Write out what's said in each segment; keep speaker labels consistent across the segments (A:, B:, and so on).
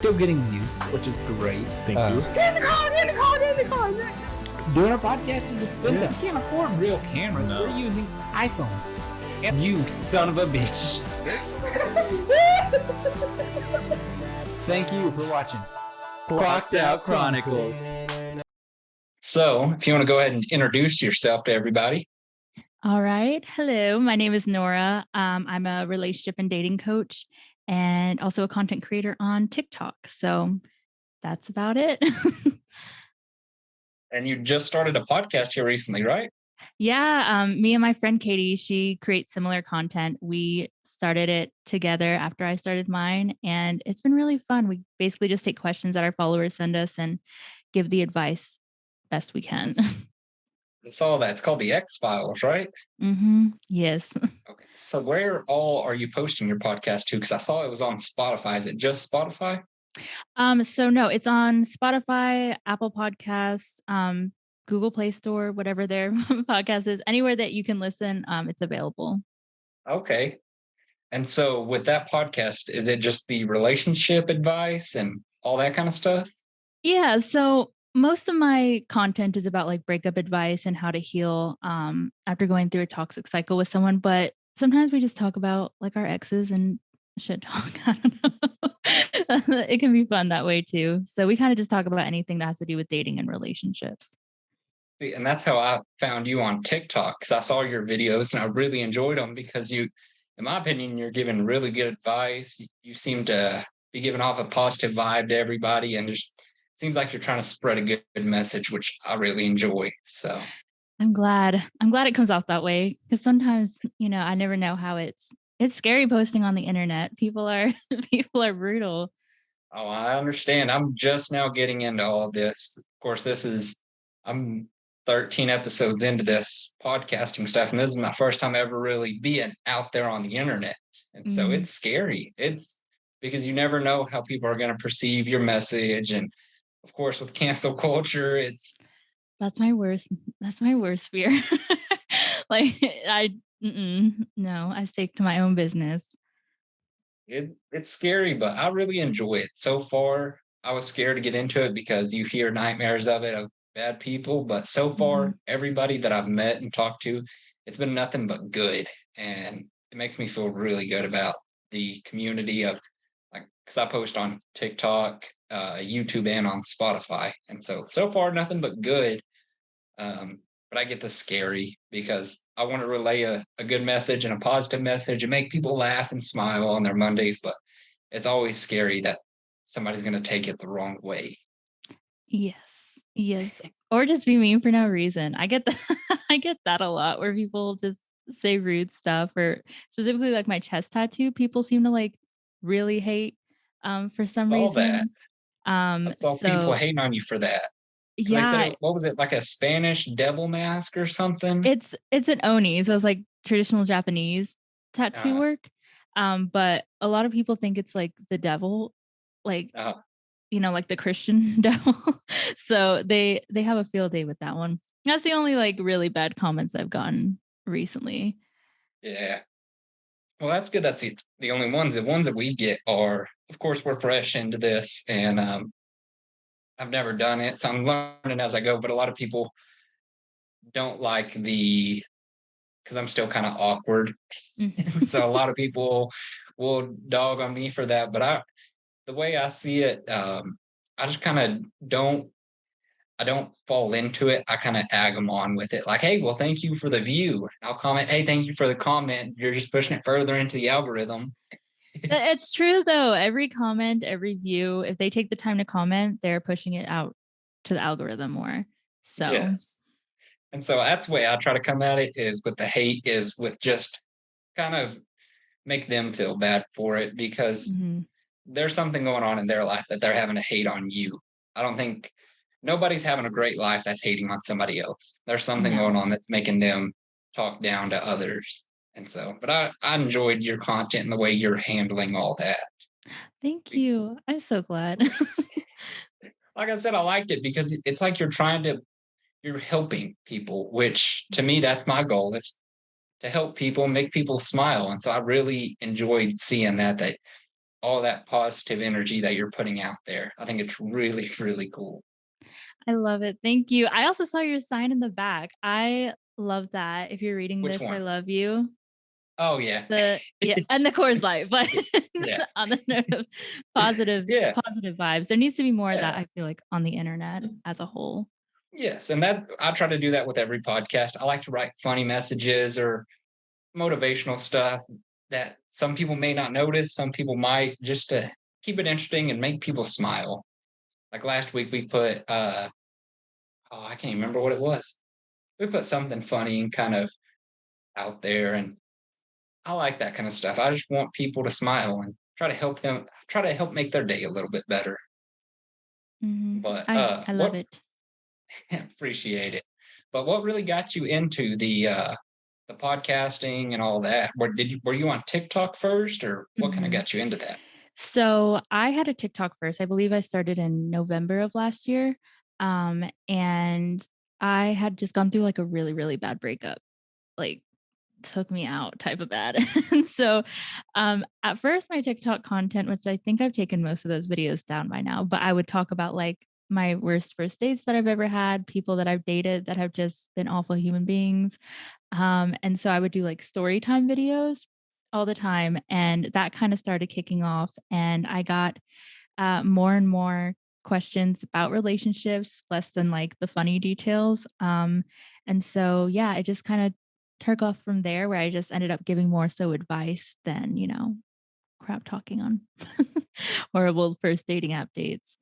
A: still getting views, which is great.
B: Thank you.
A: Get in the car. Doing our podcast is expensive.
B: Yeah.
A: We can't afford real cameras.
B: No.
A: We're using iPhones. You son of a bitch. Thank you for watching
B: Clocked Out Chronicles.
A: So, if you want to go ahead and introduce yourself to everybody.
C: All right. Hello, my name is Norah. I'm a relationship and dating coach and also a content creator on TikTok. So that's about it.
A: And you just started a podcast here recently, right?
C: Yeah. Me and my friend Katie, she creates similar content. We started it together after I started mine, and it's been really fun. We basically just take questions that our followers send us and give the advice best we can.
A: I saw that. It's called the X-Files, right?
C: Yes.
A: Okay. So where all are you posting your podcast to? Because I saw it was on Spotify. Is it just Spotify?
C: So no, it's on Spotify, Apple Podcasts, Google Play Store, whatever their podcast is, anywhere that you can listen, it's available.
A: Okay. And so with that podcast, is it just the relationship advice and all that kind of stuff?
C: Yeah. So most of my content is about like breakup advice and how to heal after going through a toxic cycle with someone. But sometimes we just talk about like our exes and shit talk. I don't know. It can be fun that way too. So we kind of just talk about anything that has to do with dating and relationships.
A: See, and that's how I found you on TikTok, because I saw your videos and I really enjoyed them because you, in my opinion, you're giving really good advice. You seem to be giving off a positive vibe to everybody, and just seems like you're trying to spread a good message, which I really enjoy. So
C: I'm glad it comes off that way, because sometimes, I never know how it's scary posting on the internet. People are brutal.
A: Oh, I understand. I'm just now getting into all of this. Of course, I'm 13 episodes into this podcasting stuff, and this is my first time ever really being out there on the internet. And so it's scary. It's because you never know how people are going to perceive your message. And of course, with cancel culture,
C: that's my worst fear. Like no, I stick to my own business.
A: it's scary, but I really enjoy it. So far, I was scared to get into it because you hear nightmares of it, of bad people. But so far, everybody that I've met and talked to, it's been nothing but good. And it makes me feel really good about the community of, like, because I post on TikTok, YouTube, and on Spotify. And so far, nothing but good. But I get the scary because I want to relay a good message and a positive message and make people laugh and smile on their Mondays. But it's always scary that somebody's going to take it the wrong way.
C: Yes. Or just be mean for no reason. I get that. I get that a lot, where people just say rude stuff, or specifically like my chest tattoo. People seem to like really hate for some reason.
A: I saw people hating on you for that.
C: Yeah.
A: They said what was it, like a Spanish devil mask or something?
C: It's an oni, so it's like traditional Japanese tattoo work. But a lot of people think it's like the devil, like like the Christian devil. So they have a field day with that one. That's the only like really bad comments I've gotten recently.
A: Yeah. Well, that's good. That's the only ones. The ones that we get are, of course, we're fresh into this, and I've never done it, so I'm learning as I go. But a lot of people don't like because I'm still kind of awkward. So a lot of people will dog on me for that. But the way I see it, I just kind of I don't fall into it. I kind of ag them on with it. Like, hey, well, thank you for the view. I'll comment, hey, thank you for the comment. You're just pushing it further into the algorithm.
C: It's true, though. Every comment, every view, if they take the time to comment, they're pushing it out to the algorithm more. So,
A: yes. And so that's the way I try to come at it, is with the hate, is with just kind of make them feel bad for it, because there's something going on in their life that they're having to hate on you. I don't think nobody's having a great life that's hating on somebody else. There's something going on that's making them talk down to others. And so, but I enjoyed your content and the way you're handling all that.
C: Thank you. I'm so glad.
A: Like I said, I liked it because it's like you're helping people, which to me, that's my goal, is to help people, make people smile. And so I really enjoyed seeing that all that positive energy that you're putting out there. I think it's really, really cool.
C: I love it. Thank you. I also saw your sign in the back. I love that. If you're reading
A: Which
C: this, I
A: one?
C: love you.
A: Oh, yeah.
C: Yeah, and the Coors Light, but
A: Yeah.
C: on the note of positive
A: Yeah.
C: positive vibes, there needs to be more of that,
A: Yeah.
C: I feel like, on the internet as a whole.
A: Yes. And that I try to do that with every podcast. I like to write funny messages or motivational stuff that some people may not notice, some people might, just to keep it interesting and make people smile. Like last week we put oh, I can't even remember what it was. We put something funny and kind of out there, and I like that kind of stuff. I just want people to smile and try to help make their day a little bit better. But
C: I love
A: what
C: it.
A: appreciate it. But what really got you into the podcasting and all that? Were you on TikTok first, or what kind of
C: Mhm.
A: got you into that?
C: So, I had a TikTok first. I believe I started in November of last year, and I had just gone through, like, a really, really bad breakup. Like, took me out type of bad. And so, at first my TikTok content, which I think I've taken most of those videos down by now, but I would talk about like my worst first dates that I've ever had, people that I've dated that have just been awful human beings. And so I would do like story time videos all the time. And that kind of started kicking off. And I got more and more questions about relationships, less than like the funny details. And so, yeah, it just kind of took off from there where I just ended up giving more so advice than, crap talking on horrible first dating app dates.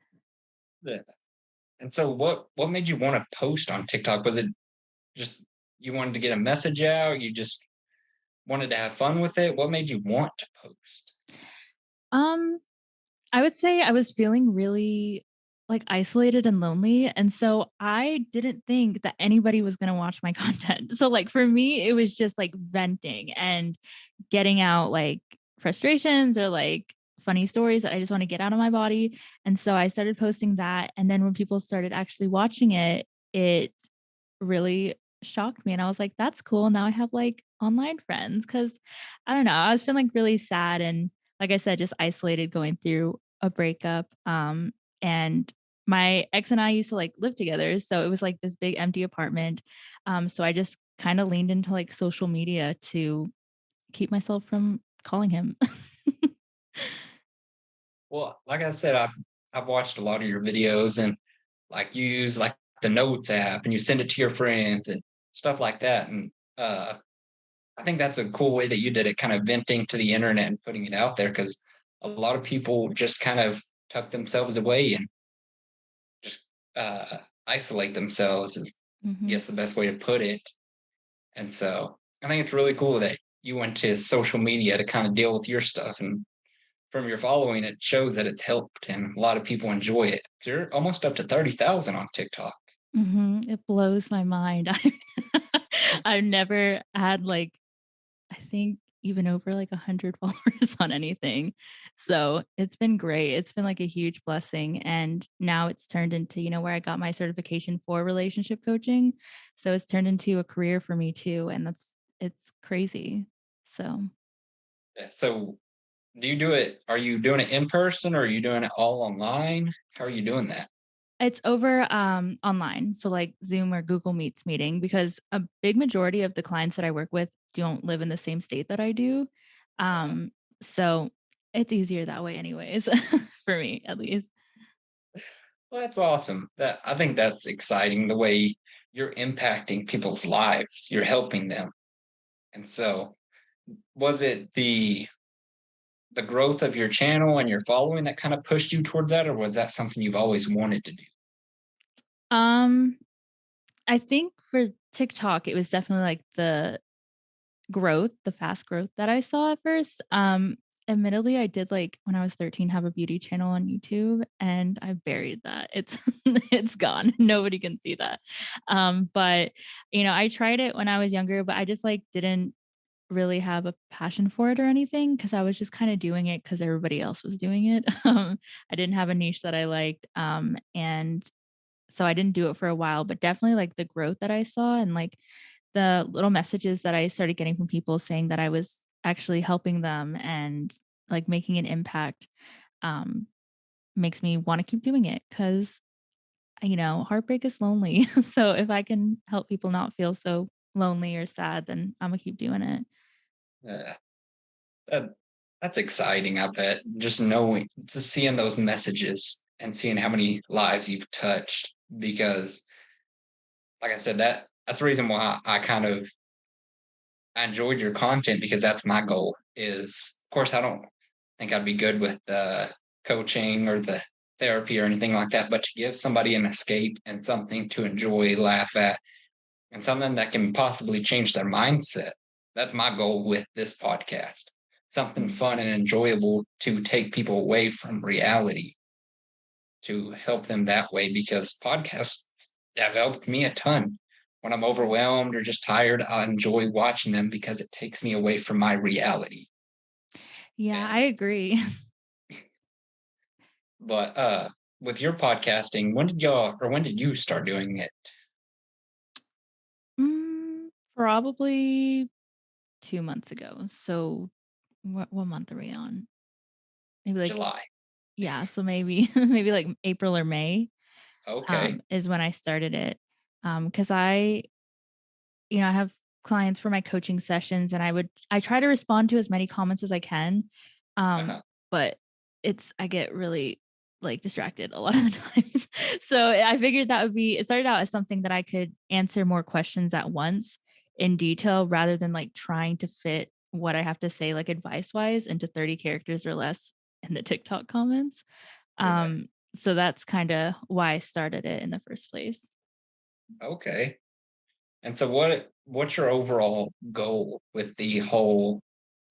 A: Yeah. And so what made you want to post on TikTok? Was it just you wanted to get a message out? You just wanted to have fun with it? What made you want to post?
C: Um, I would say I was feeling really like isolated and lonely. And so I didn't think that anybody was going to watch my content. So, like, for me, it was just like venting and getting out like frustrations or like funny stories that I just want to get out of my body. And so I started posting that. And then when people started actually watching it, it really shocked me. And I was like, that's cool. Now I have like online friends. Cause I don't know, I was feeling really sad and, like I said, just isolated going through a breakup. And my ex and I used to like live together. So it was like this big empty apartment. So I just kind of leaned into like social media to keep myself from calling him.
A: Well, like I said, I've watched a lot of your videos, and like you use like the notes app and you send it to your friends and stuff like that. And I think that's a cool way that you did it, kind of venting to the internet and putting it out there, because a lot of people just kind of tuck themselves away and just isolate themselves is I
C: Mhm.
A: guess the best way to put it. And so I think it's really cool that you went to social media to kind of deal with your stuff. And from your following, it shows that it's helped and a lot of people enjoy it. You're almost up to 30,000 on TikTok.
C: It blows my mind. I've never had like I think even over like 100 followers on anything. So it's been great. It's been like a huge blessing. And now it's turned into, where I got my certification for relationship coaching. So it's turned into a career for me too. And it's crazy. So
A: Yeah, so do you do it? Are you doing it in person or are you doing it all online? How are you doing that?
C: it's over online. So like Zoom or Google Meets meeting because a big majority of the clients that I work with don't live in the same state that I do.
A: Uh,
C: Um, so it's easier that way anyways, for me at least.
A: well, that's awesome. That I think that's exciting. The way you're impacting people's lives, you're helping them. And so, was it the growth of your channel and your following that kind of pushed you towards that, or was that something you've always wanted to do?
C: Um, I think for TikTok, it was definitely like the fast growth that I saw at first. Admittedly, I did like when I was 13 have a beauty channel on YouTube and I buried that. It's it's gone. Nobody can see that. But I tried it when I was younger, but I just like didn't really have a passion for it or anything because I was just kind of doing it because everybody else was doing it. I didn't have a niche that I liked. And so I didn't do it for a while, but definitely like the growth that I saw and like the little messages that I started getting from people saying that I was actually helping them and like making an impact um, makes me want to keep doing it because, heartbreak is lonely. So if I can help people not feel so lonely or sad, then I'm gonna keep doing it.
A: Yeah, that, that's exciting. I bet just knowing, just seeing those messages and seeing how many lives you've touched. Because, like I said, that's the reason why I enjoyed your content because that's my goal. Is of course I don't think I'd be good with the coaching or the therapy or anything like that, but to give somebody an escape and something to enjoy, laugh at, and something that can possibly change their mindset. That's my goal with this podcast. Something
C: Mm.
A: fun and enjoyable to take people away from reality, to help them that way, because podcasts have helped me a ton. When I'm overwhelmed or just tired, I enjoy watching them because it takes me away from my reality.
C: Yeah, I
A: And
C: agree.
A: but with your podcasting, when did you start doing it?
C: Probably 2 months ago. So what month are we on? Maybe like,
A: July.
C: yeah, so maybe maybe like April or May
A: Okay.
C: is when I started it. Because I have clients for my coaching sessions and I try to respond to as many comments as I can. Um,
A: Uh-huh.
C: but I get really like distracted a lot of the times. So I figured it started out as something that I could answer more questions at once in detail rather than like trying to fit what I have to say, like advice wise, into 30 characters or less in the TikTok comments.
A: Yeah.
C: So that's kind of why I started it in the first place.
A: Okay. And so what's your overall goal with the whole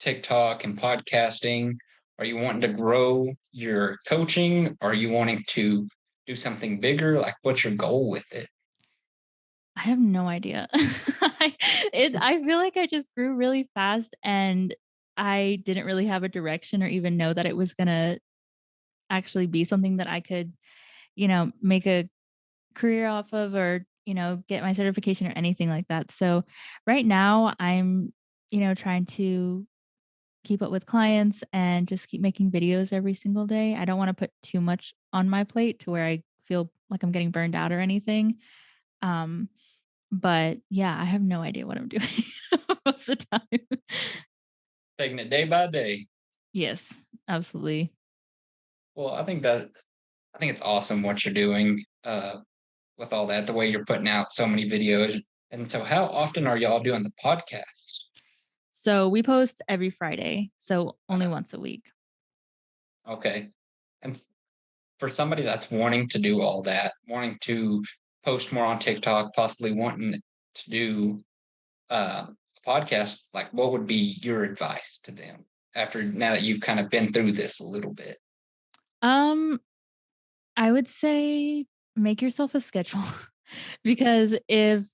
A: TikTok and podcasting? Are you wanting to grow your coaching? Are you wanting to do something bigger? Like what's your goal with it?
C: I have no idea. I feel like I just grew really fast and I didn't really have a direction or even know that it was gonna actually be something that I could, make a career off of or, get my certification or anything like that. So right now I'm, trying to keep up with clients and just keep making videos every single day. I don't want to put too much on my plate to where I feel like I'm getting burned out or anything. Um, but yeah, I have no idea what I'm doing most of the time.
A: Taking it day by day.
C: Yes, absolutely.
A: Well, I think it's awesome what you're doing with all that, the way you're putting out so many videos. And so how often are y'all doing the podcasts?
C: So we post every Friday, so only
A: Uh,
C: once a week.
A: okay. And for somebody that's wanting to do all that, wanting to post more on TikTok, possibly wanting to do a podcast, like what would be your advice to them after now that you've kind of been through this a little bit?
C: Um, I would say make yourself a schedule because if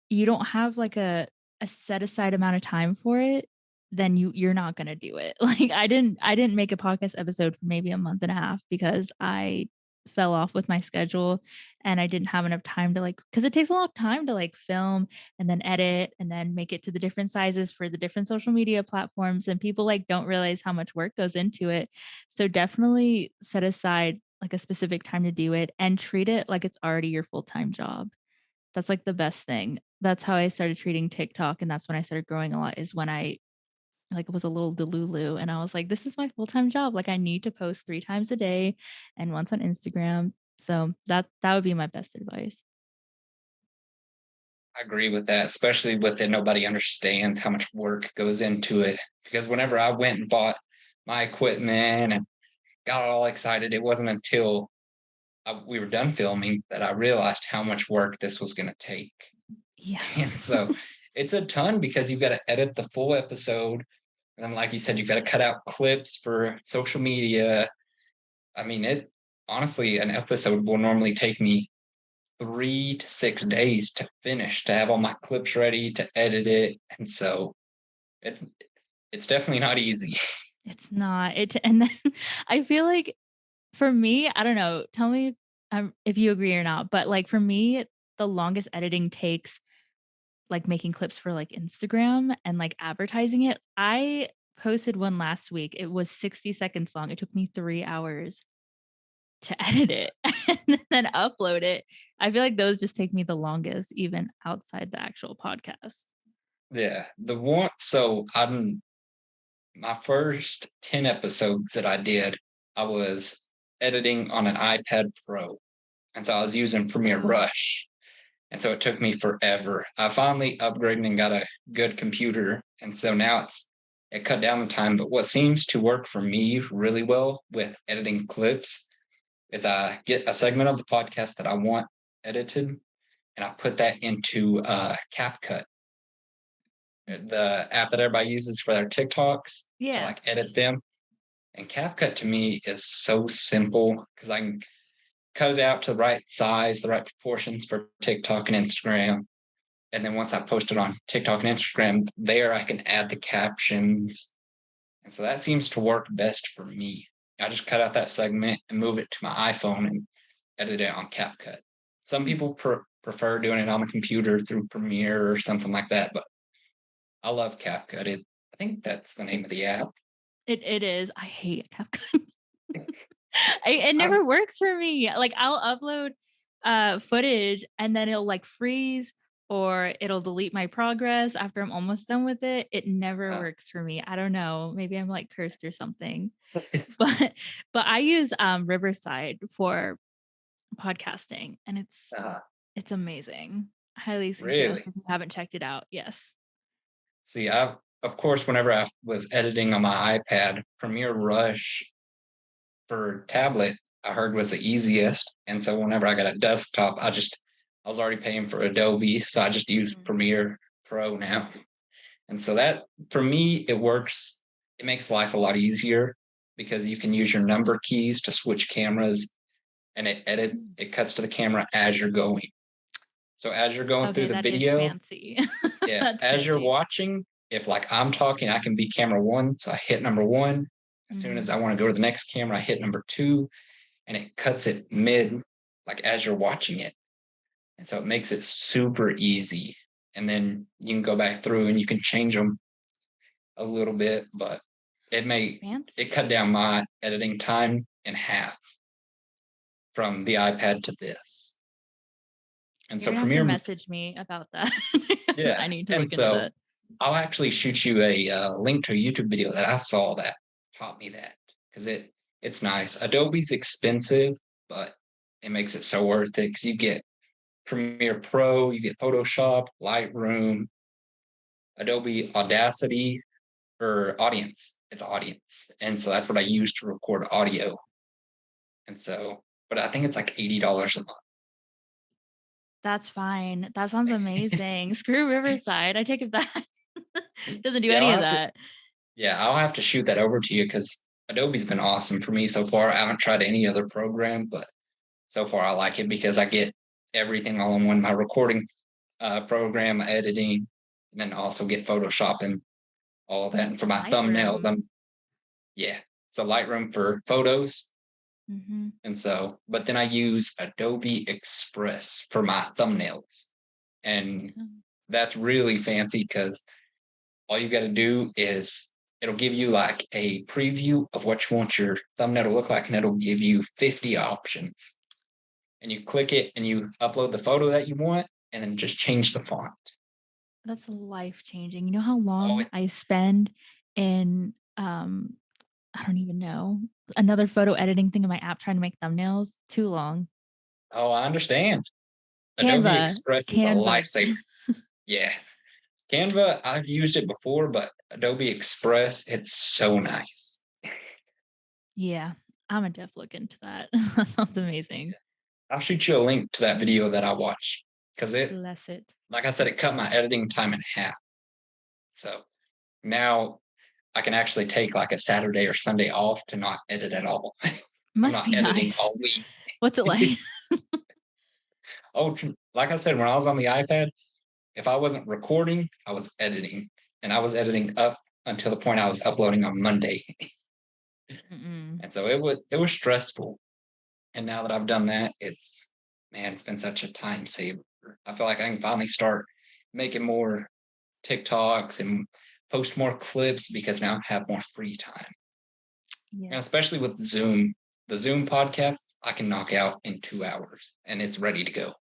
C: you don't have like a set aside amount of time for it, then you're not gonna do it. Like I didn't make a podcast episode for maybe a month and a half because I fell off with my schedule and I didn't have enough time to like because it takes a long time to like film and then edit and then make it to the different sizes for the different social media platforms and people like don't realize how much work goes into it. So definitely set aside like a specific time to do it and treat it like it's already your full-time job. That's, like, the best thing. That's how I started treating TikTok, and that's when I started growing a lot is when I, like, was a little delulu, and I was like, "This is my full-time job, like, I need to post 3 times a day and once on Instagram." So that would be my best advice.
A: I agree with that, especially with it. Nobody understands how much work goes into it. Because whenever I went and bought my equipment and got all excited, it wasn't until we were done filming that I realized how much work this was going to take.
C: Yeah.
A: And so it's a ton because you've got to edit the full episode. And then, like you said, you've got to cut out clips for social media. I mean, it honestly, an episode will normally take me 3 to 6 days to finish, to have all my clips ready, to edit it. And so it's it's definitely not easy.
C: It's not. And then I feel like for me, I don't know, tell me if you agree or not, but, like, for me, the longest editing takes like making clips for like Instagram and like advertising it. I posted one last week. It was 60 seconds long. It took me 3 hours to edit it and then upload it. I feel like those just take me the longest, even outside the actual podcast.
A: Yeah. My first 10 episodes that I did, I was editing on an iPad Pro. And so I was using Premiere
C: Oh.
A: Rush. And so it took me forever. I finally upgraded and got a good computer. And so now it cut down the time. But what seems to work for me really well with editing clips is I get a segment of the podcast that I want edited, and I put that into CapCut, the app that everybody uses for their TikToks to like edit them. And CapCut to me is so simple because I can cut it out to the right size, the right proportions for TikTok and Instagram. And then once I post it on TikTok and Instagram, there I can add the captions. And so that seems to work best for me. I just cut out that segment and move it to my iPhone and edit it on CapCut. Some people prefer doing it on the computer through Premiere or something like that, but I love CapCut. I think that's the name of the app.
C: It is. I hate CapCut. It never works for me. Like I'll upload footage and then it'll like freeze or it'll delete my progress after I'm almost done with it. It never works for me. I don't know. Maybe I'm like cursed or something. But I use Riverside for podcasting and it's amazing. Highly suggest
A: Really?
C: if you haven't checked it out. Yes.
A: See, of course, whenever I was editing on my iPad, Premiere Rush for tablet, I heard was the easiest. And so whenever I got a desktop, I was already paying for Adobe. So I just use Premiere Pro now. And so that for me, it works. It makes life a lot easier because you can use your number keys to switch cameras and it cuts to the camera as you're going. So as you're going through the video,
C: fancy.
A: yeah, as you're watching, if like I'm talking, I can be camera 1. So I hit number 1. As soon as I want to go to the next camera, I hit number 2, and it cuts it mid, like as you're watching it. And so it makes it super easy. And then you can go back through and you can change them a little bit, but it cut down my editing time in half from the iPad to this. And
C: You're
A: so
C: gonna have to message me about that.
A: yeah,
C: I need to look into that.
A: I'll actually shoot you a link to a YouTube video that I saw that taught me that because it's nice. Adobe's expensive, but it makes it so worth it because you get Premiere Pro, you get Photoshop, Lightroom, Adobe Audacity, or Audience. It's Audience, and so that's what I use to record audio. And so, but I think it's like $80 a month.
C: That's fine. That sounds amazing. Screw Riverside. I take it back. Doesn't do any of that.
A: I'll have to shoot that over to you because Adobe's been awesome for me so far. I haven't tried any other program, but so far I like it because I get everything all in one. My recording program, editing, and then also get Photoshop and all of that. And for my thumbnails, it's a Lightroom for photos. And so, but then I use Adobe Express for my thumbnails. And that's really fancy because all you got to do is it'll give you like a preview of what you want your thumbnail to look like, and it'll give you 50 options. And you click it and you upload the photo that you want, and then just change the font.
C: That's life-changing. You know how long I spend in, I don't even know, another photo editing thing in my app trying to make thumbnails? Too long.
A: Oh, I understand. Adobe
C: Canva.
A: Express is a lifesaver. Yeah. Canva, I've used it before, but Adobe Express, it's so nice.
C: Yeah, I'm gonna def look into that. That sounds amazing.
A: I'll shoot you a link to that video that I watched because
C: Bless it.
A: like I said, it cut my editing time in half. So now I can actually take like a Saturday or Sunday off to not edit at all.
C: Must be nice.
A: All week.
C: What's it like?
A: Like I said, when I was on the iPad, if I wasn't recording, I was editing, and I was editing up until the point I was uploading on Monday. And so it was stressful. And now that I've done that, it's been such a time saver. I feel like I can finally start making more TikToks and post more clips because now I have more free time. And
C: Yes.
A: especially with Zoom, the Zoom podcast, I can knock out in 2 hours and it's ready to go.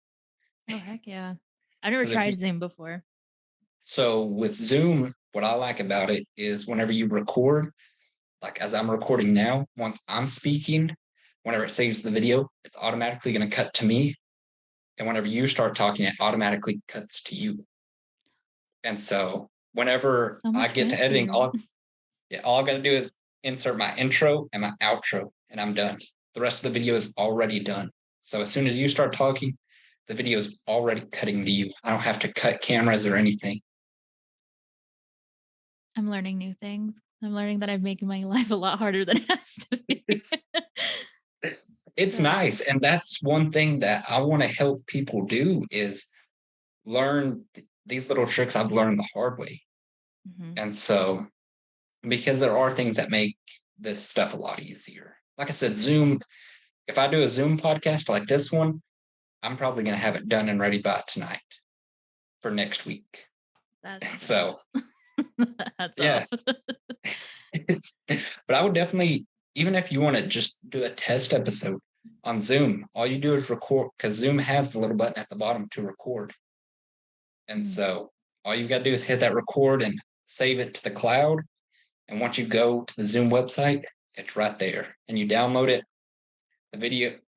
C: Oh, heck yeah. I've never
A: 'Cause if you,
C: tried Zoom before.
A: so with Zoom, what I like about it is whenever you record, like as I'm recording now, once I'm speaking, whenever it saves the video, it's automatically going to cut to me. And whenever you start talking, it automatically cuts to you. And so whenever
C: So
A: I
C: much
A: get to editing,
C: fancy.
A: all I got to do is insert my intro and my outro, and I'm done. The rest of the video is already done. So as soon as you start talking, the video is already cutting to you. I don't have to cut cameras or anything.
C: I'm learning new things. I'm learning that I'm making my life a lot harder than it has to be.
A: It's, it's
C: So,
A: nice. And that's one thing that I want to help people do is learn these little tricks I've learned the hard way.
C: mhm.
A: And so, because there are things that make this stuff a lot easier. Like I said, Zoom, if I do a Zoom podcast like this one, I'm probably going to have it done and ready by tonight for next week.
C: That's
A: So,
C: Hats
A: yeah.
C: off.
A: But I would definitely, even if you want to just do a test episode on Zoom, all you do is record because Zoom has the little button at the bottom to record. And so all you've got to do is hit that record and save it to the cloud. And once you go to the Zoom website, it's right there. And you download it.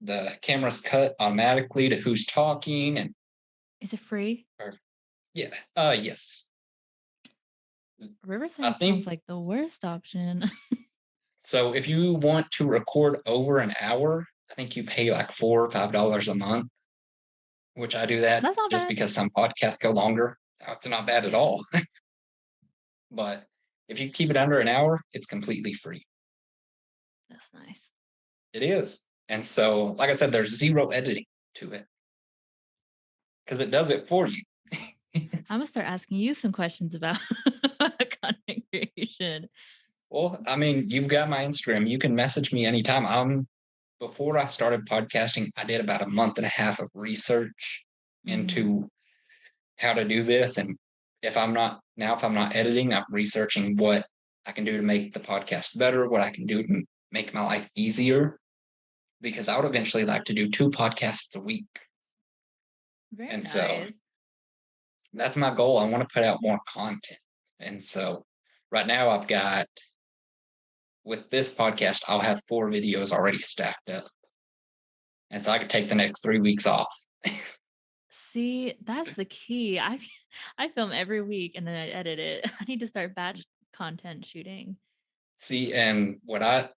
A: The camera's cut automatically to who's talking. And
C: Is it free?
A: yeah, yes. I
C: Riverside sounds
A: think
C: like the worst option.
A: so. If you want to record over an hour, I think you pay like $4 or $5 a month, which I do that
C: That's not
A: just
C: bad.
A: because some podcasts go longer. It's not bad at all. But if you keep it under an hour, it's completely free.
C: That's nice.
A: It is. And so, like I said, there's zero editing to it because it does it for you.
C: I'm gonna start asking you some questions about content creation.
A: Well, I mean, you've got my Instagram. You can message me anytime. Before I started podcasting, I did about a month and a half of research into how to do this. And if I'm not editing, I'm researching what I can do to make the podcast better, what I can do to make my life easier. Because I would eventually like to do 2 podcasts a week.
C: Very
A: And
C: nice.
A: so that's my goal. I want to put out more content. And so right now I've got, with this podcast, I'll have 4 videos already stacked up. And so I could take the next 3 weeks off.
C: See, that's the key. I film every week and then I edit it. I need to start batch content shooting.
A: See, and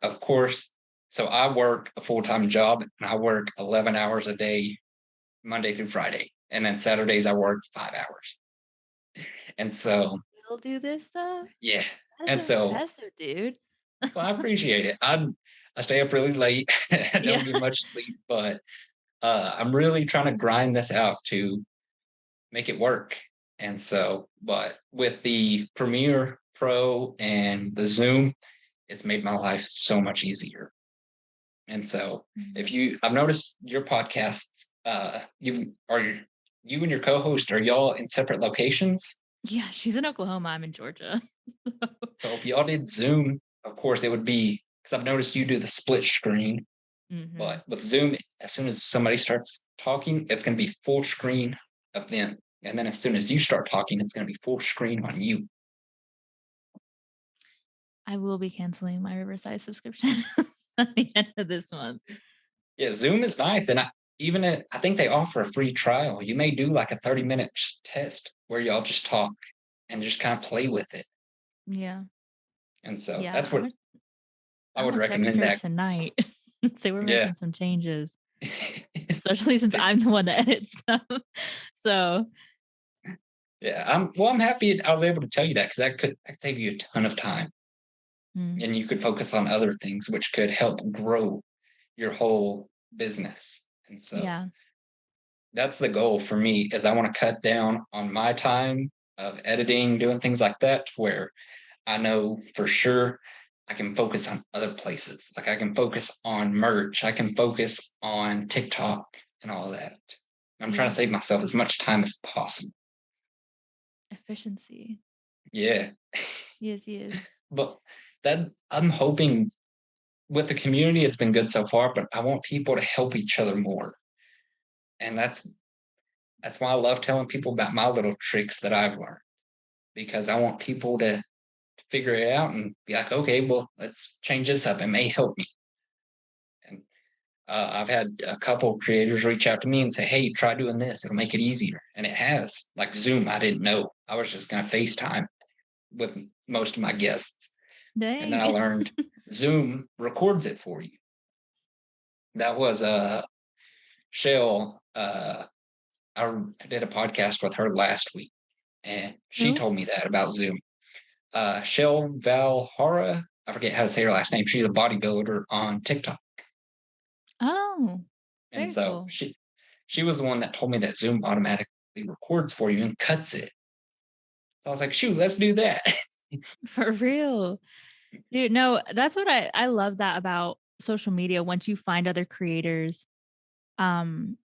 A: of course, so I work a full-time job and I work 11 hours a day, Monday through Friday. And then Saturdays I work 5 hours. And so,
C: You'll do this stuff?
A: yeah.
C: That's
A: And so,
C: impressive, dude.
A: well, I appreciate it. I stay up really late. I
C: Yeah.
A: don't get much sleep, but I'm really trying to grind this out to make it work. And so, but with the Premiere Pro and the Zoom, it's made my life so much easier. And so, I've noticed your podcasts, you and your co-host, are y'all in separate locations?
C: Yeah, she's in Oklahoma. I'm in Georgia.
A: So if y'all did Zoom, of course it would be because I've noticed you do the split screen. But with Zoom, as soon as somebody starts talking, it's going to be full screen of them. And then as soon as you start talking, it's going to be full screen on you.
C: I will be canceling my Riverside subscription at the end of this month.
A: Yeah, Zoom is nice. And I think they offer a free trial. You may do like a 30-minute test where y'all just talk and just kind of play with it.
C: Yeah.
A: And so
C: Yeah.
A: that's what I
C: I'm
A: would
C: gonna text
A: recommend
C: her
A: that.
C: tonight. Say we're
A: Yeah.
C: making some changes. Especially since I'm the one that edits stuff. So
A: yeah, I'm happy I was able to tell you that because that could save you a ton of time. And you could focus on other things which could help grow your whole business. And so
C: yeah.
A: that's the goal for me is I want to cut down on my time of editing, doing things like that, where I know for sure I can focus on other places. Like I can focus on merch, I can focus on TikTok and all that. I'm trying to save myself as much time as possible.
C: Efficiency.
A: Yeah.
C: Yes, he is.
A: But that I'm hoping with the community, it's been good so far, but I want people to help each other more. And that's why I love telling people about my little tricks that I've learned because I want people to figure it out and be like, okay, well, let's change this up. It may help me. And I've had a couple of creators reach out to me and say, hey, try doing this. It'll make it easier. And it has. Like Zoom, I didn't know. I was just going to FaceTime with most of my guests. And then I
C: Dang.
A: learned Zoom records it for you. That was Shell. I did a podcast with her last week, and she
C: Who?
A: told me that about Zoom. Shell Valhara, I forget how to say her last name. She's a bodybuilder on TikTok.
C: Oh,
A: And
C: very
A: so
C: cool.
A: she was the one that told me that Zoom automatically records for you and cuts it. So I was like, shoot, let's do that.
C: For real. Dude, no, that's what I love that about social media once you find other creators, um,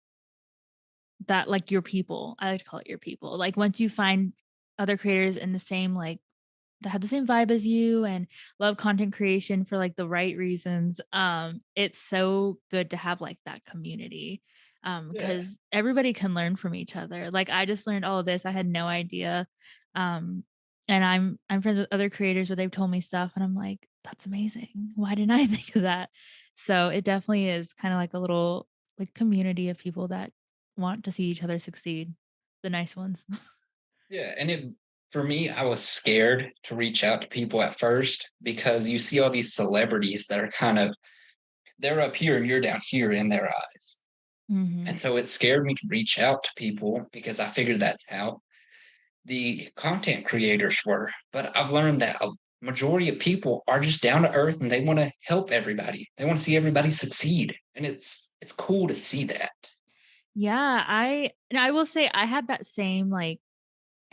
C: that like your people. I like to call it your people. Like once you find other creators in the same like that have the same vibe as you and love content creation for like the right reasons, it's so good to have like that community.
A: Yeah.
C: Because everybody can learn from each other. Like I just learned all of this. I had no idea. Um, and I'm friends with other creators where they've told me stuff and I'm like, that's amazing. Why didn't I think of that? So it definitely is kind of like a little like community of people that want to see each other succeed. The nice ones.
A: Yeah. And it, for me, I was scared to reach out to people at first because you see all these celebrities that are kind of, they're up here and you're down here in their eyes.
C: Hmm.
A: And so it scared me to reach out to people because I figured that's how the content creators were. But I've learned that a majority of people are just down to earth and they want to help everybody. They want to see everybody succeed. And it's cool to see that.
C: Yeah, I will say I had that same like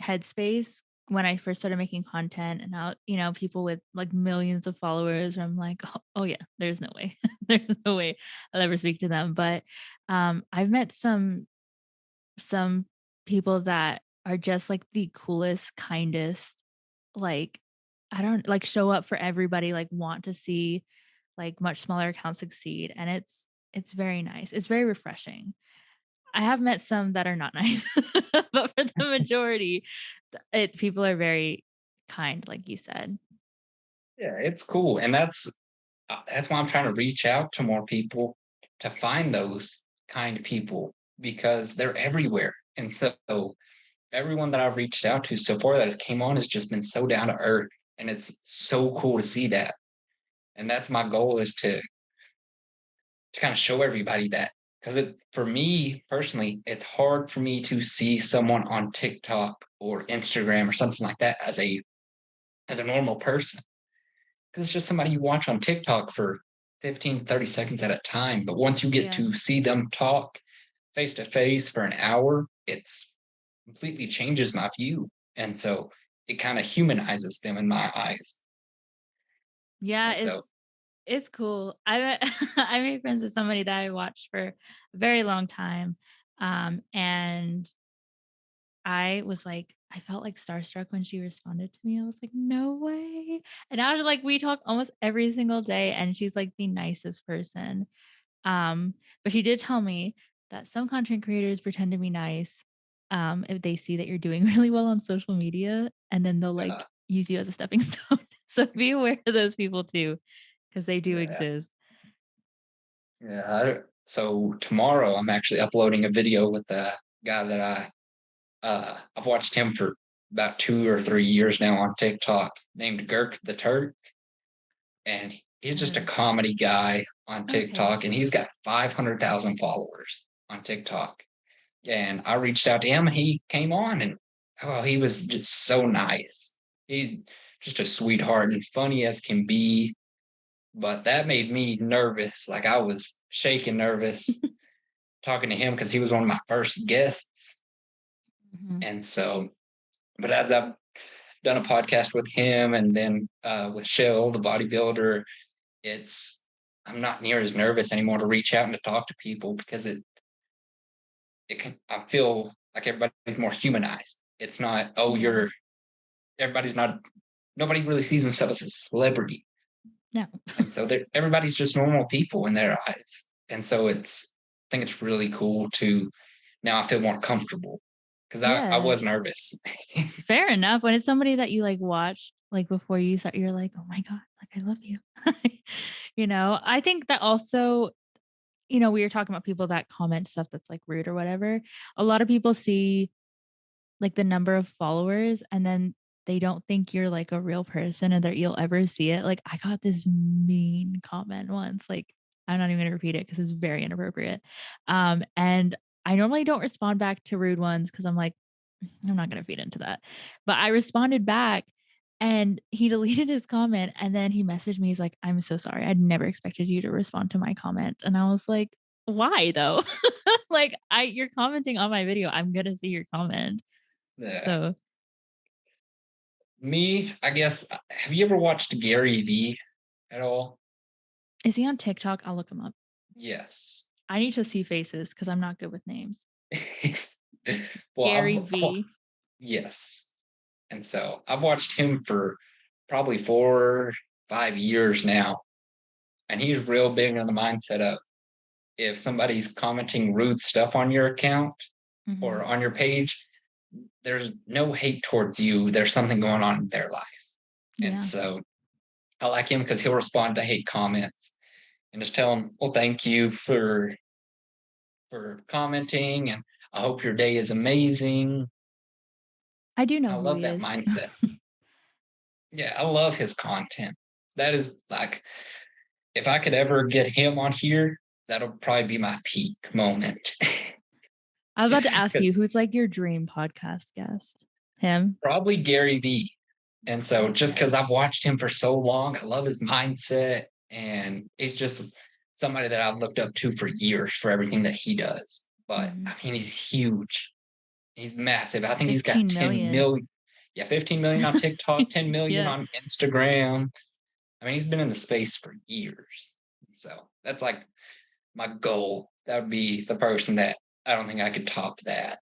C: headspace when I first started making content and now, people with like millions of followers, I'm like, oh yeah, there's no way. There's no way I'll ever speak to them. But I've met some people that are just like the coolest, kindest, like I don't like show up for everybody, like want to see like much smaller accounts succeed. And it's very nice. It's very refreshing. I have met some that are not nice, but for the majority, people are very kind, like you said.
A: Yeah, it's cool. And that's why I'm trying to reach out to more people to find those kind of people because they're everywhere. And so everyone that I've reached out to so far that has came on has just been so down to earth. And it's so cool to see that. And that's my goal is to kind of show everybody that because it for me personally it's hard for me to see someone on TikTok or Instagram or something like that as a normal person because it's just somebody you watch on TikTok for 15 30 seconds at a time, but once you get
C: Yeah.
A: to see them talk face to face for an hour, it's completely changes my view, and so it kind of humanizes them in my eyes.
C: Yeah,
A: And so
C: it's cool. I made friends with somebody that I watched for a very long time. And I was like, I felt like starstruck when she responded to me. I was like, no way. And now like we talk almost every single day and she's like the nicest person. But she did tell me that some content creators pretend to be nice if they see that you're doing really well on social media and then they'll like
A: uh,
C: use you as a stepping stone. So be aware of those people too, because they do
A: yeah,
C: exist.
A: yeah. So tomorrow I'm actually uploading a video with the guy that I've watched him for about 2 or 3 years now on TikTok, named Girk the Turk, and he's just a
C: Or
A: comedy guy on
C: okay.
A: TikTok, and he's got 500,000 followers on TikTok. And I reached out to him, and he came on, and oh, he was just so nice. He's just a sweetheart and funny as can be. But that made me nervous. Like I was shaking nervous talking to him because he was one of my first guests.
C: Mhm.
A: And so, but as I've done a podcast with him and then with Shell, the bodybuilder, it's I'm not near as nervous anymore to reach out and to talk to people because it can I feel like everybody's more humanized. It's not, oh,
C: Yeah.
A: nobody really sees themselves as a celebrity.
C: No.
A: And so everybody's just normal people in their eyes. And so I think it's really cool to now I feel more comfortable because I
C: Yeah.
A: was nervous.
C: Fair enough. When it's somebody that you like watched like before you start, you're like, oh my God, like I love you. I think that also, we were talking about people that comment stuff that's like rude or whatever. A lot of people see like the number of followers and then they don't think you're like a real person and that you'll ever see it. Like I got this mean comment once, like I'm not even gonna repeat it because it was very inappropriate. And I normally don't respond back to rude ones because I'm like, I'm not gonna feed into that. But I responded back and he deleted his comment and then he messaged me. He's like, I'm so sorry. I'd never expected you to respond to my comment. And I was like, why though? Like you're commenting on my video. I'm gonna see your comment.
A: Yeah.
C: So
A: Me, I guess, have you ever watched Gary V at all?
C: is he on TikTok? I'll look him up.
A: Yes.
C: I need to see faces because I'm not good with names.
A: Well,
C: Gary V.
A: yes. And so I've watched him for probably 4, 5 years now. And he's real big on the mindset of if somebody's commenting rude stuff on your account or
C: Mhm.
A: on your page, there's no hate towards you. There's something going on in their life. And
C: Yeah.
A: so I like him because he'll respond to hate comments and just tell them, well, thank you for commenting and I hope your day is amazing.
C: I do know
A: I
C: who
A: love
C: he
A: that
C: is.
A: mindset. Yeah, I love his content. That is like if I could ever get him on here, that'll probably be my peak moment.
C: I was about to ask you,
A: Because
C: who's like your dream podcast guest? Him?
A: probably Gary V. And so just
C: Okay.
A: because I've watched him for so long, I love his mindset. And he's just somebody that I've looked up to for years for everything that he does. But I
C: Mhm.
A: mean, he's huge. He's massive. I think he's got
C: 15
A: 10
C: million.
A: million. Yeah, 15 million on TikTok, 10 million
C: Yeah.
A: on Instagram. I mean, he's been in the space for years. So that's like my goal. That would be the person that I don't think I could top that.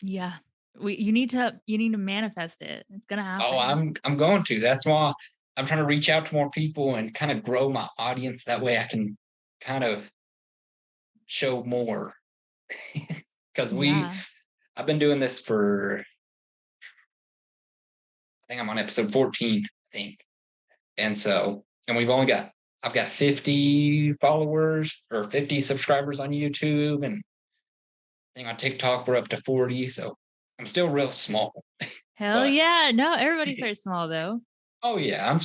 C: Yeah. You need to manifest it. It's gonna
A: Oh,
C: happen.
A: I'm going to. That's why I'm trying to reach out to more people and kind of grow my audience. That way I can kind of show more. Because
C: Yeah.
A: I've been doing this for I think I'm on episode 14, I think. And so, and I've got 50 followers or 50 subscribers on YouTube. And I think on TikTok, we're up to 40. So I'm still real small.
C: Hell
A: But
C: yeah. No, everybody starts small though.
A: oh, yeah,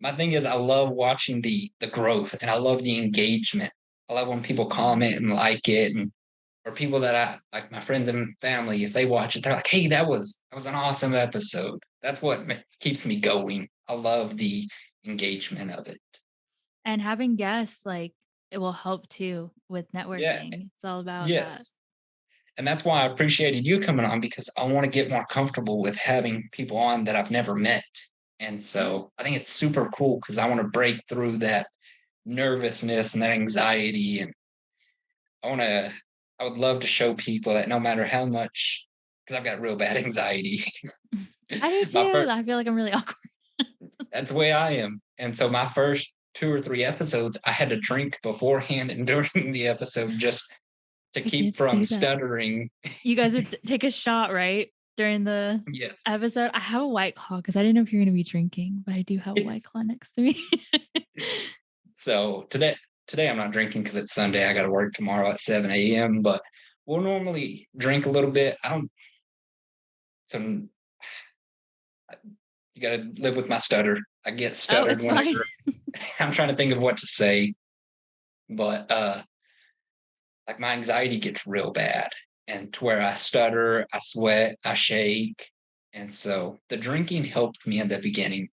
A: my thing is, I love watching the growth and I love the engagement. I love when people
C: Mhm.
A: comment and like it. And or people that I like my friends and family, if they watch it, they're like, hey, that was an awesome episode. That's what keeps me going. I love the engagement of it.
C: And having guests, like, it will help too with
A: Yeah.
C: networking. It's all about that.
A: Yes. And that's why I appreciated you coming on because I want to get more comfortable with having people on that I've never met. And
C: Yeah.
A: so I think it's super cool because I want to break through that nervousness and that anxiety. And I would love to show people that no matter how much, because I've got real bad anxiety.
C: I do
A: my
C: too.
A: first,
C: I feel like I'm really awkward.
A: that's the way I am. And so my first 2 or 3 episodes, I had to drink beforehand and during the episode just to
C: I
A: keep
C: did
A: from
C: see that.
A: stuttering.
C: You guys would take a shot, right? During the
A: Yes.
C: episode. I have a White Claw because I didn't know if you're going to be drinking, but I do have a White
A: It's,
C: Claw next to me.
A: so today I'm not drinking because it's Sunday. I got to work tomorrow at 7 a.m. But we'll normally drink a little bit. I don't. So you got to live with my stutter. I get
C: Oh,
A: stuttered
C: it's fine.
A: whenever I'm trying to think of what to say. But like my anxiety gets real bad and to where I stutter, I sweat, I shake. And so the drinking helped me in the beginning.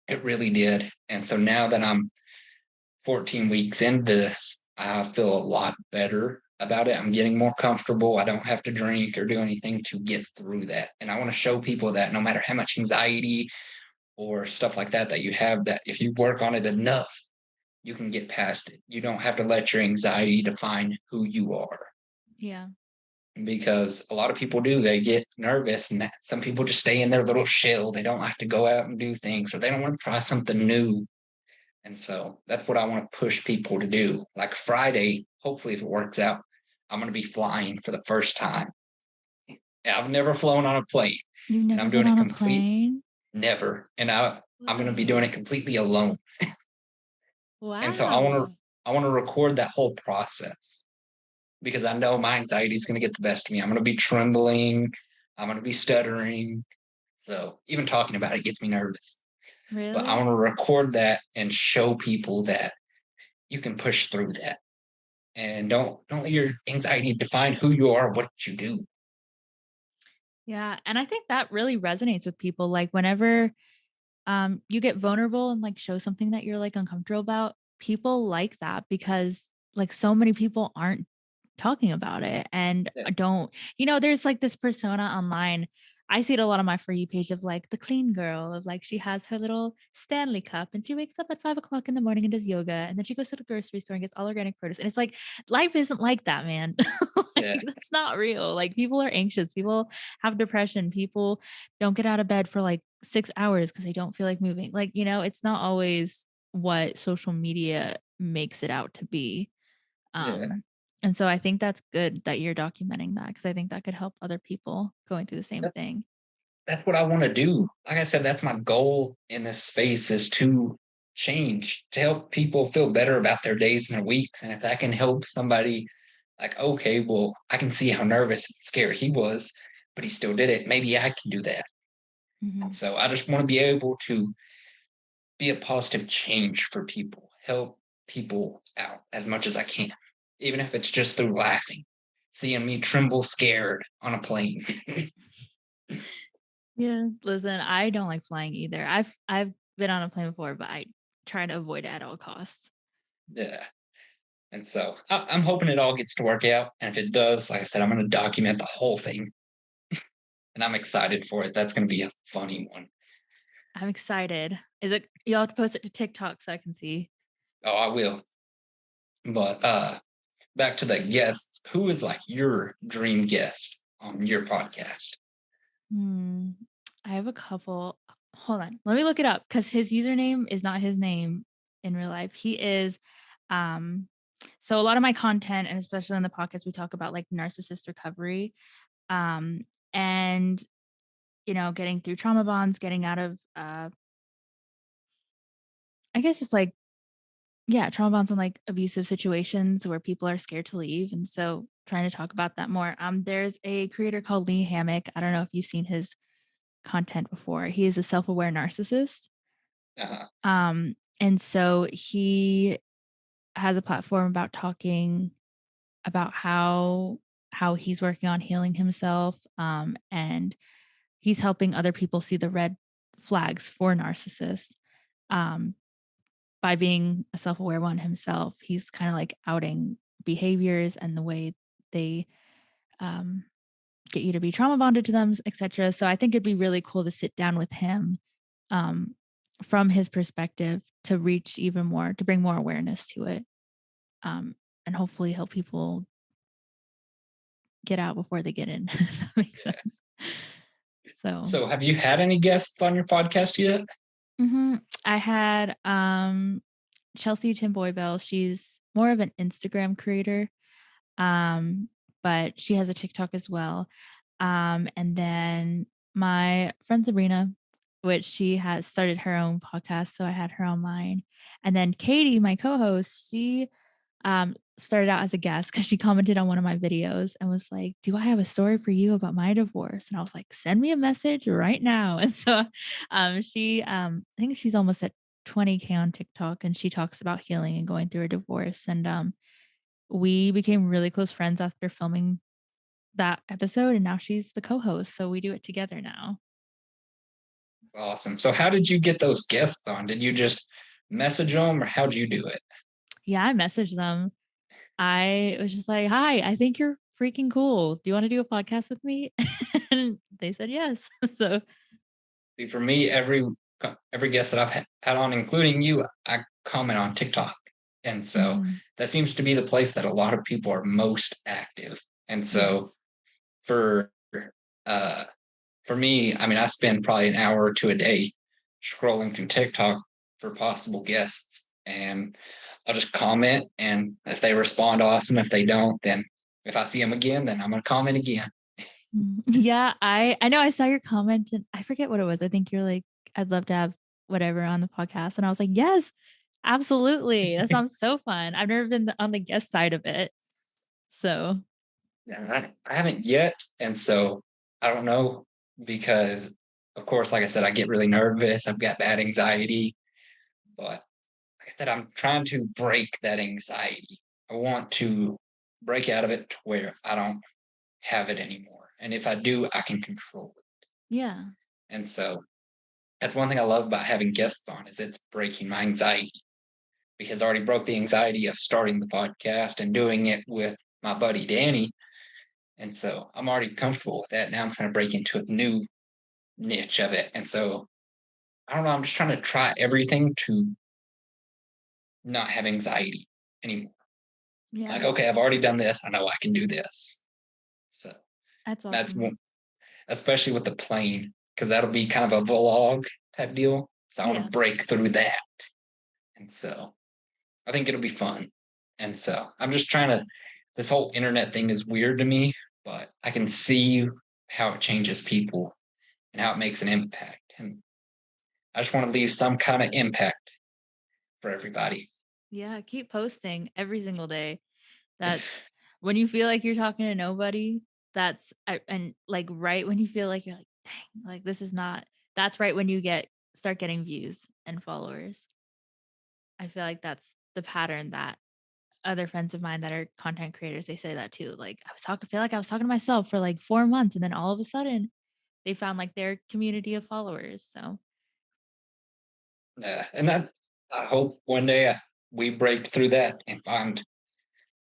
A: It really did. And so now that I'm 14 weeks into this, I feel a lot better about it. I'm getting more comfortable. I don't have to drink or do anything to get through that. And I want to show people that no matter how much anxiety or stuff like that that you have, that if you work on it enough, you can get past it. You don't have to let your anxiety define who you are.
C: Yeah.
A: because a lot of people do. They get nervous, and that some people just stay in their little shell. They don't like to go out and do things, or they don't want to try something new. And so that's what I want to push people to do. Like Friday, hopefully, if it works out, I'm going to be flying for the first time. I've never flown on a plane,
C: You've
A: and
C: never
A: I'm
C: been
A: doing it
C: on a
A: complete
C: plane?
A: never. And I'm going to be doing it completely alone. And so
C: Wow.
A: I want to record that whole process because I know my anxiety is going to get the best of me. I'm going to be trembling. I'm going to be stuttering. So even talking about it gets me nervous. But I
C: Really?
A: want to record that and show people that you can push through that. And don't let your anxiety define who you are, what you do.
C: Yeah, and I think that really resonates with people, like, whenever, you get vulnerable and, like, show something that you're, like, uncomfortable about, people like that because, like, so many people aren't talking about it and
A: Yes.
C: don't there's, like, this persona online. I see it a lot on my For You page of, like, the clean girl of, like, she has her little Stanley cup and she wakes up at 5 o'clock in the morning and does yoga, and then she goes to the grocery store and gets all organic produce, and it's like, life isn't like that, man. Like,
A: Yeah.
C: that's not real. Like, people are anxious, people have depression, people don't get out of bed for, like, 6 hours because they don't feel like moving. Like, it's not always what social media makes it out to be.
A: Yeah.
C: Um, and so I think that's good that you're documenting that because I think that could help other people going through the same thing.
A: That's what I want to do. Like I said, that's my goal in this space is to change, to help people feel better about their days and their weeks. And if that can help somebody like, okay, well, I can see how nervous and scared he was, but he still did it. Maybe I can do that. And
C: Mhm.
A: so I just want to be able to be a positive change for people, help people out as much as I can, even if it's just through laughing, seeing me tremble scared on a plane.
C: Yeah. Listen, I don't like flying either. I've been on a plane before, but I try to avoid it at all costs.
A: Yeah. And so I'm hoping it all gets to work out. And if it does, like I said, I'm going to document the whole thing. And I'm excited for it. That's going to be a funny one.
C: I'm excited. Is it you'll have to post it to TikTok so I can see.
A: Oh, I will. But back to the guests. Who is like your dream guest on your podcast?
C: Hmm. I have a couple. Hold on. Let me look it up because his username is not his name in real life. He is um so a lot of my content and especially in the podcast we talk about like narcissist recovery um and getting through trauma bonds, getting out of I guess just like yeah, trauma bonds and like abusive situations where people are scared to leave, and so trying to talk about that more. There's a creator called Lee Hammock. I don't know if you've seen his content before. He is a self-aware narcissist.
A: Uh,
C: And so he has a platform about talking about how he's working on healing himself, and he's helping other people see the red flags for narcissists. Um, by being a self-aware one himself, he's kind of like outing behaviors and the way they um, get you to be trauma bonded to them, etc. So I think it'd be really cool to sit down with him um, from his perspective to reach even more, to bring more awareness to it, and hopefully help people get out before they get in. If that makes
A: yeah.
C: sense. So
A: So have you had any guests on your podcast yet?
C: I had Chelsea Timboybell. She's more of an Instagram creator, um, but she has a TikTok as well. And then my friend Sabrina, which she has started her own podcast, so I had her on mine. And then Katie, my co-host, she started out as a guest because she commented on one of my videos and was like, "Do I have a story for you about my divorce?" And I was like, "Send me a message right now." And so she I think she's almost at 20K on TikTok, and she talks about healing and going through a divorce. And we became really close friends after filming that episode, and now she's the co-host, so we do it together now.
A: Awesome. So how did you get those guests on? Did you just message them or how'd you do it?
C: Yeah, I messaged them. I was just like, "Hi, I think you're freaking cool. Do you wanna do a podcast with me?" And they said yes. So
A: See, for me, every guest that I've had on, including you, I comment on TikTok. And so
C: mhm.
A: that seems to be the place that a lot of people are most active. And so
C: Yes.
A: for uh for me, I mean, I spend probably an hour or two a day scrolling through TikTok for possible guests, and I'll just comment. And if they respond, awesome. If they don't, then if I see them again, then I'm gonna comment again.
C: Yeah, I know I saw your comment and I forget what it was. I think you're like, "I'd love to have whatever on the podcast," and I was like, "Yes, absolutely. That sounds so fun." I've never been on the guest side of it. So,
A: Yeah, I haven't yet, and so I don't know because, of course, like I said, I get really nervous. I've got bad anxiety, but like I said, I'm trying to break that anxiety. I want to break out of it to where I don't have it anymore, and if I do, I can control it.
C: yeah.
A: And so that's one thing I love about having guests on is it's breaking my anxiety because I already broke the anxiety of starting the podcast and doing it with my buddy Danny. And so I'm already comfortable with that. Now I'm trying to break into a new niche of it. And so I don't know, I'm just trying to try everything to not have anxiety anymore.
C: Yeah.
A: Like, okay, I've already done this. I know I can do this. So
C: That's
A: that's
C: awesome.
A: one, especially with the plane, because that'll be kind of a vlog type deal. So I want
C: Yeah.
A: to break through that. And so I think it'll be fun. And so I'm just trying to, this whole internet thing is weird to me, but I can see how it changes people and how it makes an impact. And I just want to leave some kind of impact for everybody.
C: Yeah, keep posting every single day. That's when you feel like you're talking to nobody, and like right when you feel like you're like, dang, like this is not that's right when you start getting views and followers. I feel like that's the pattern that other friends of mine that are content creators, they say that too. Like I feel like I was talking to myself for like 4 months and then all of a sudden they found like their community of followers. So
A: Yeah, and that I hope one day we break through that and find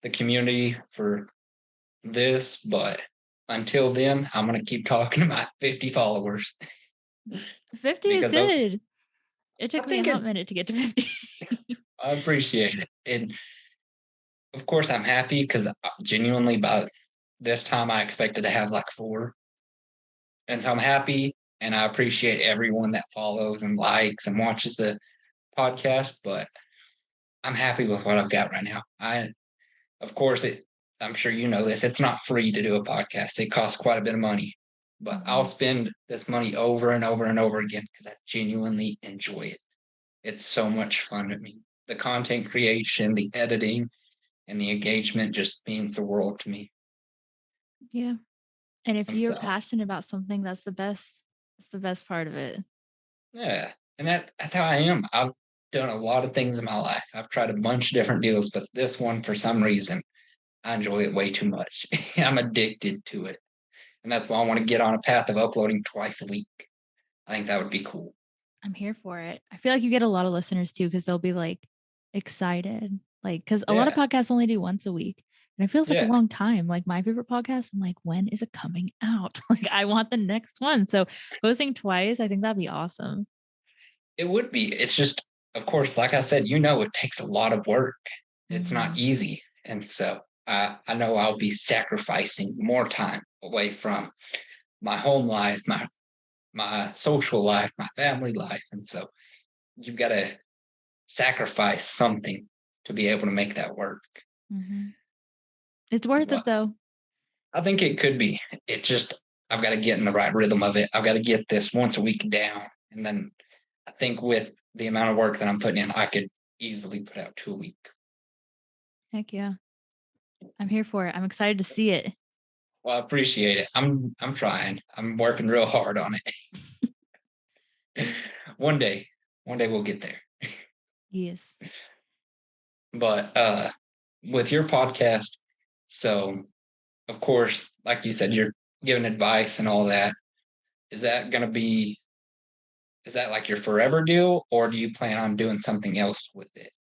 A: the community for this. But until then, I'm gonna keep talking to my 50 followers
C: 50 is
A: because those
C: good. It
A: I
C: took me a
A: think
C: hot minute to get to 50.
A: I appreciate it. And of course, I'm happy because genuinely by this time I expected to have like four. And so I'm happy and I appreciate everyone that follows and likes and watches the podcast, but I'm happy with what I've got right now. Of course, I'm sure you know this, it's not free to do a podcast. It costs quite a bit of money, but I'll
C: Mhm.
A: spend this money over and over and over again because I genuinely enjoy it. It's so much fun to me. The content creation, the editing, and the engagement just means the world to me.
C: Yeah. And if
A: And
C: you're
A: so,
C: passionate about something, that's the best part of it.
A: yeah, and that's how I am. I've done a lot of things in my life. I've tried a bunch of different deals, but this one, for some reason, I enjoy it way too much. I'm addicted to it. And that's why I want to get on a path of uploading twice a week. I think that would be cool.
C: I'm here for it. I feel like you get a lot of listeners too because they'll be like excited. Like, because a lot of
A: Yeah.
C: podcasts only do once a week. And it feels like a
A: Yeah.
C: long time. Like my favorite podcast, I'm like, when is it coming out? Like I want the next one. So posting twice, I think that'd be awesome.
A: It would be. It's just, of course, like I said, it takes a lot of work. It's not
C: Mhm.
A: easy. And so I know I'll be sacrificing more time away from my home life, my social life, my family life. And so you've got to sacrifice something to be able to make that work.
C: Mhm. It's worth it
A: But
C: though.
A: I think it could be. It just I've got to get in the right rhythm of it. I've got to get this once a week down. And then I think with the amount of work that I'm putting in, I could easily put out two a week.
C: Heck yeah. I'm here for it. I'm excited to see it.
A: Well, I appreciate it. I'm trying. I'm working real hard on it. one day, one day we'll get there.
C: Yes.
A: But with your podcast, so of course, like you said, you're giving advice and all that. Is that going to be, is that like your forever deal, or do you plan on doing something else with it?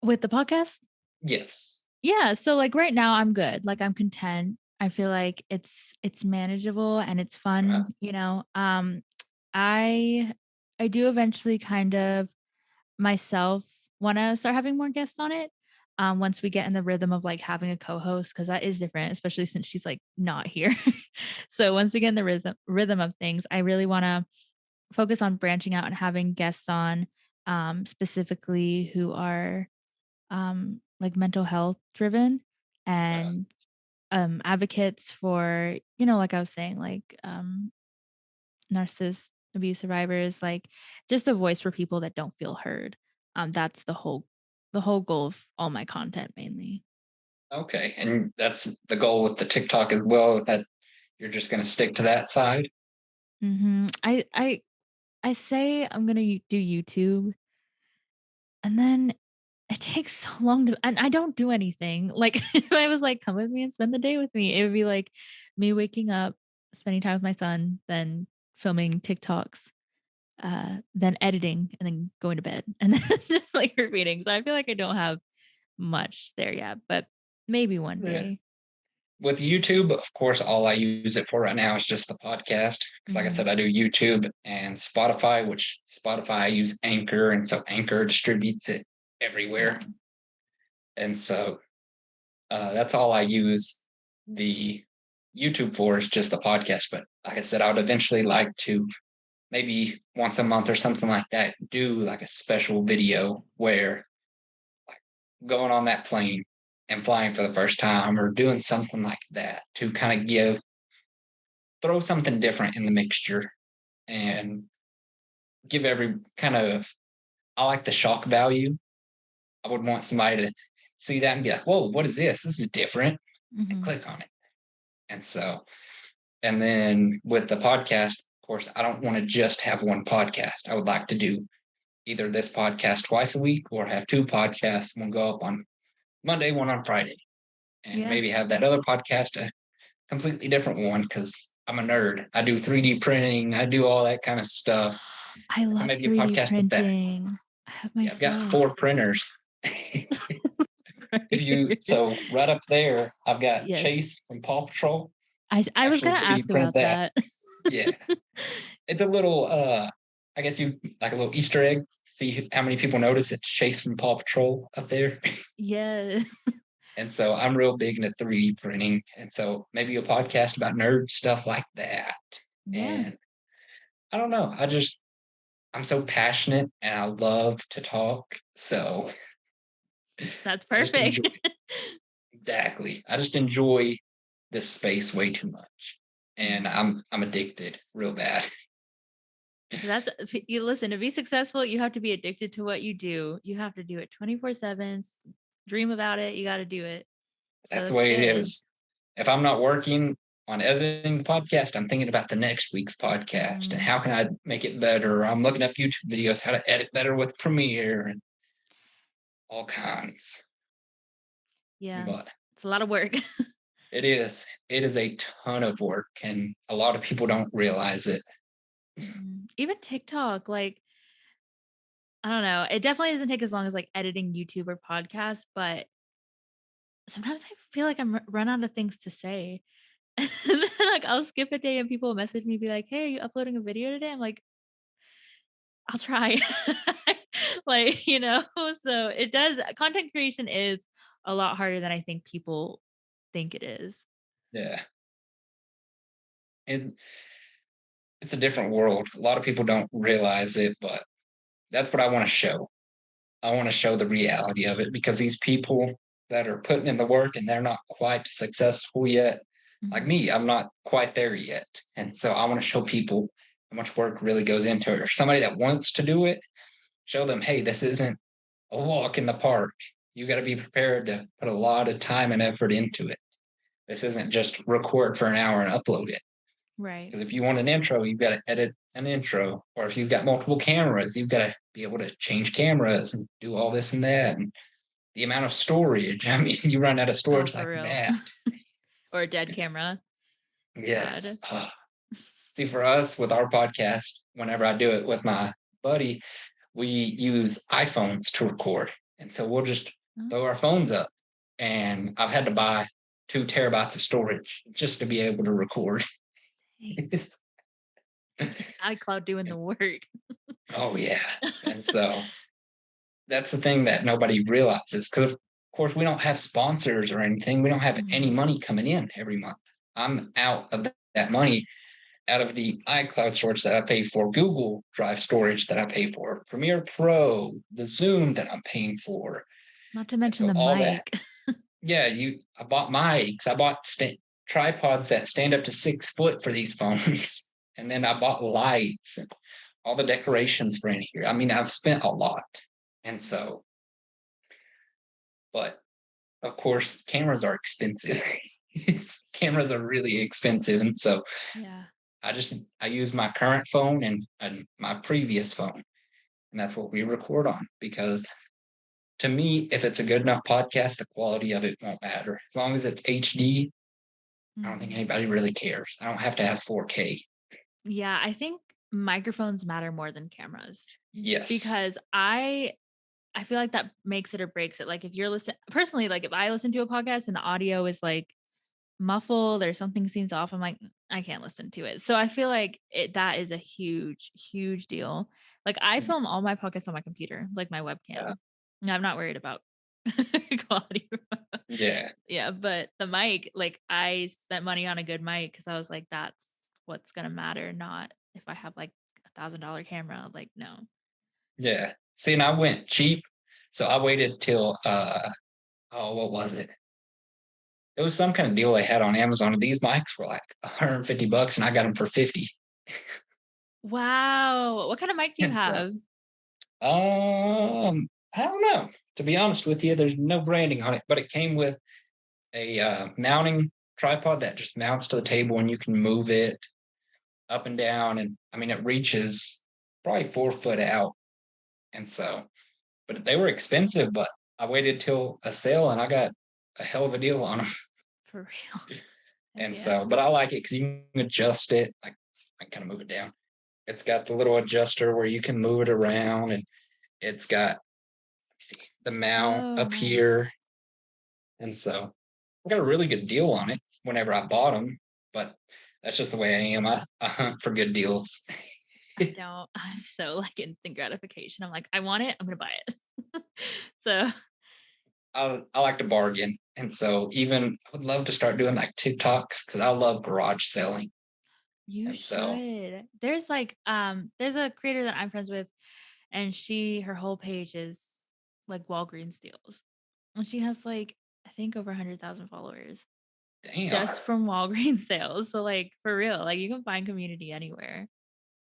C: With the podcast?
A: Yes.
C: Yeah, so, like, right now, I'm good, like, I'm content. I feel like it's manageable and it's
A: Uh,
C: fun, you know? I I do eventually kind of myself wanna start having more guests on it, once we get in the rhythm of like having a co-host, because that is different, especially since she's like not here. So once we get in the rhythm of things, I really want to focus on branching out and having guests on, specifically who are like mental health driven
A: Uh,
C: and advocates for, you know, like I was saying, like narcissist abuse survivors, like just a voice for people that don't feel heard. That's the whole goal of all my content mainly.
A: okay, and that's the goal with the TikTok as well. That you're just going to stick to that side.
C: I say I'm gonna do YouTube, and then it takes so long to, and I don't do anything. Like if I was like, "Come with me and spend the day with me," it would be like me waking up, spending time with my son, then filming TikToks, then editing, and then going to bed, and then just like repeating. So I feel like I don't have much there yet, but maybe one
A: Yeah.
C: day.
A: With YouTube, of course, all I use it for right now is just the podcast. Because, like I
C: Mhm.
A: said, I do YouTube and Spotify, which Spotify I use Anchor, and so Anchor distributes it everywhere.
C: Yeah.
A: And so that's all I use the YouTube for is just the podcast. But like I said, I would eventually like to maybe once a month or something like that do like a special video where going on that plane and flying for the first time or doing something like that to kind of throw something different in the mixture and give every kind of, I like the shock value. I would want somebody to see that and be like, whoa, what is this? This is different, and
C: Mhm.
A: click on it. And so, and then with the podcast, of course, I don't want to just have one podcast. I would like to do either this podcast twice a week or have two podcasts. One go up on Monday, one on Friday, and
C: Yeah.
A: maybe have that other podcast a completely different one because I'm a nerd. I do 3D printing, I do all that kind of stuff.
C: I
A: So
C: love
A: maybe a
C: 3D
A: podcast with that.
C: printing. I have
A: Yeah, I've got
C: myself.
A: 4 printers. If you so right up there, I've got
C: Yes.
A: Chase from Paw Patrol.
C: I was
A: Actually
C: gonna
A: 3D
C: ask
A: print
C: about
A: that.
C: that.
A: Yeah. It's a little I guess you like a little Easter egg. See how many people notice it's Chase from Paw Patrol up there.
C: Yeah.
A: And so I'm real big into 3D printing. And so maybe a podcast about nerd stuff like that.
C: Yeah,
A: And I don't know. I'm so passionate and I love to talk. So
C: that's
A: I just enjoy
C: perfect.
A: exactly. I just enjoy this space way too much. And
C: Mhm.
A: I'm addicted real bad.
C: That's you listen, to be successful, you have to be addicted to what you do. You have to do it 24/7, dream about it, you gotta do it. So
A: That's the
C: that's
A: way it
C: good.
A: is. If I'm not working on editing the podcast, I'm thinking about the next week's podcast and
C: Mhm.
A: how can I make it better. I'm looking up YouTube videos how to edit better with Premiere and all kinds.
C: Yeah,
A: But
C: it's a lot of work.
A: it is. It is a ton of work and a lot of people don't realize it.
C: Mhm. Even TikTok, like, I don't know, it definitely doesn't take as long as, like, editing YouTube or podcast, but sometimes I feel like I'm run out of things to say. And then, like, I'll skip a day and people will message me, be like, "Hey, are you uploading a video today?" I'm like, "I'll try." Like, so it does content creation is a lot harder than I think people think it is.
A: Yeah. And it's a different world. A lot of people don't realize it, but that's what I want to show. I want to show the reality of it because these people that are putting in the work and they're not quite successful yet, like
C: Mhm.
A: me, I'm not quite there yet. And so I want to show people how much work really goes into it. Or somebody that wants to do it, show them, hey, this isn't a walk in the park. You got to be prepared to put a lot of time and effort into it. This isn't just record for an hour and upload it.
C: Right.
A: Because if you want an intro, you've got to edit an intro. Or if you've got multiple cameras, you've got to be able to change cameras and do all this and that. And the amount of storage. I mean, you run out of
C: Oh,
A: storage
C: for
A: like
C: real.
A: that.
C: Or a dead camera.
A: Yes.
C: God.
A: See, for us with our podcast, whenever I do it with my buddy, we use iPhones to record. And so we'll just
C: Oh,
A: throw our phones up. And I've had to buy 2 terabytes of storage just to be able to record.
C: dang.
A: It's,
C: iCloud doing the work.
A: oh, yeah. And so that's the thing that nobody realizes because course, we don't have sponsors or anything. We don't have any
C: Mhm.
A: money coming in every month. I'm out of that money, out of the iCloud storage that I pay for, Google Drive storage that I pay for, Premiere Pro, the Zoom that I'm paying for.
C: Not to
A: And
C: mention
A: so
C: the
A: all that,
C: mic.
A: yeah, I bought mics, I bought tripods that stand up to 6 foot for these phones. And then I bought lights and all the decorations for in here. I mean, I've spent a lot. And so, but of course, cameras are expensive. Cameras are really expensive. And so
C: Yeah.
A: I use my current phone and my previous phone. And that's what we record on because to me, if it's a good enough podcast, the quality of it won't matter. As long as it's HD, I don't think
C: Mhm.
A: anybody really cares. I don't have to have 4K.
C: Yeah, I think microphones matter more than cameras
A: Yes.
C: because I feel like that makes it or breaks it. Like if you're listening personally, like if I listen to a podcast and the audio is like muffled or something seems off, I'm like, I can't listen to it." So I feel like that is a huge, huge deal. Like I film all my podcasts on my computer, like my
A: Yeah.
C: webcam. No, I'm not worried about quality.
A: Yeah.
C: Yeah, but the mic, like I spent money on a good mic because I was like, that's what's gonna matter, not if I have like $1,000 camera. Like, no.
A: Yeah. See, and I went cheap. So I waited till oh, what was it? It was some kind of deal they had on Amazon. These mics were like $150 and I got them for 50.
C: Wow. What kind of mic do you
A: And so
C: have?
A: I don't know. To be honest with you, there's no branding on it, but it came with a mounting tripod that just mounts to the table and you can move it up and down. And I mean, it reaches probably 4 foot out. And so, but they were expensive, but I waited till a sale and I got a hell of a deal on them.
C: For real. Heck
A: And
C: yeah.
A: so, but I like it because you can adjust it. I kind of move it down. It's got the little adjuster where you can move it around, and it's got see, the mount
C: Oh,
A: up
C: nice.
A: here. And so I got a really good deal on it whenever I bought them, but that's just the way I am. I hunt for good deals.
C: I don't. I'm so like instant gratification. I'm like, I want it, I'm gonna buy it. So
A: I like to bargain. And so even I would love to start doing like TikToks because I love garage selling.
C: you
A: And so
C: should. There's a creator that I'm friends with, and her whole page is like Walgreens deals. And she has like, I think over 100,000 followers
A: damn.
C: just from Walgreens sales. So like for real, like you can find community anywhere.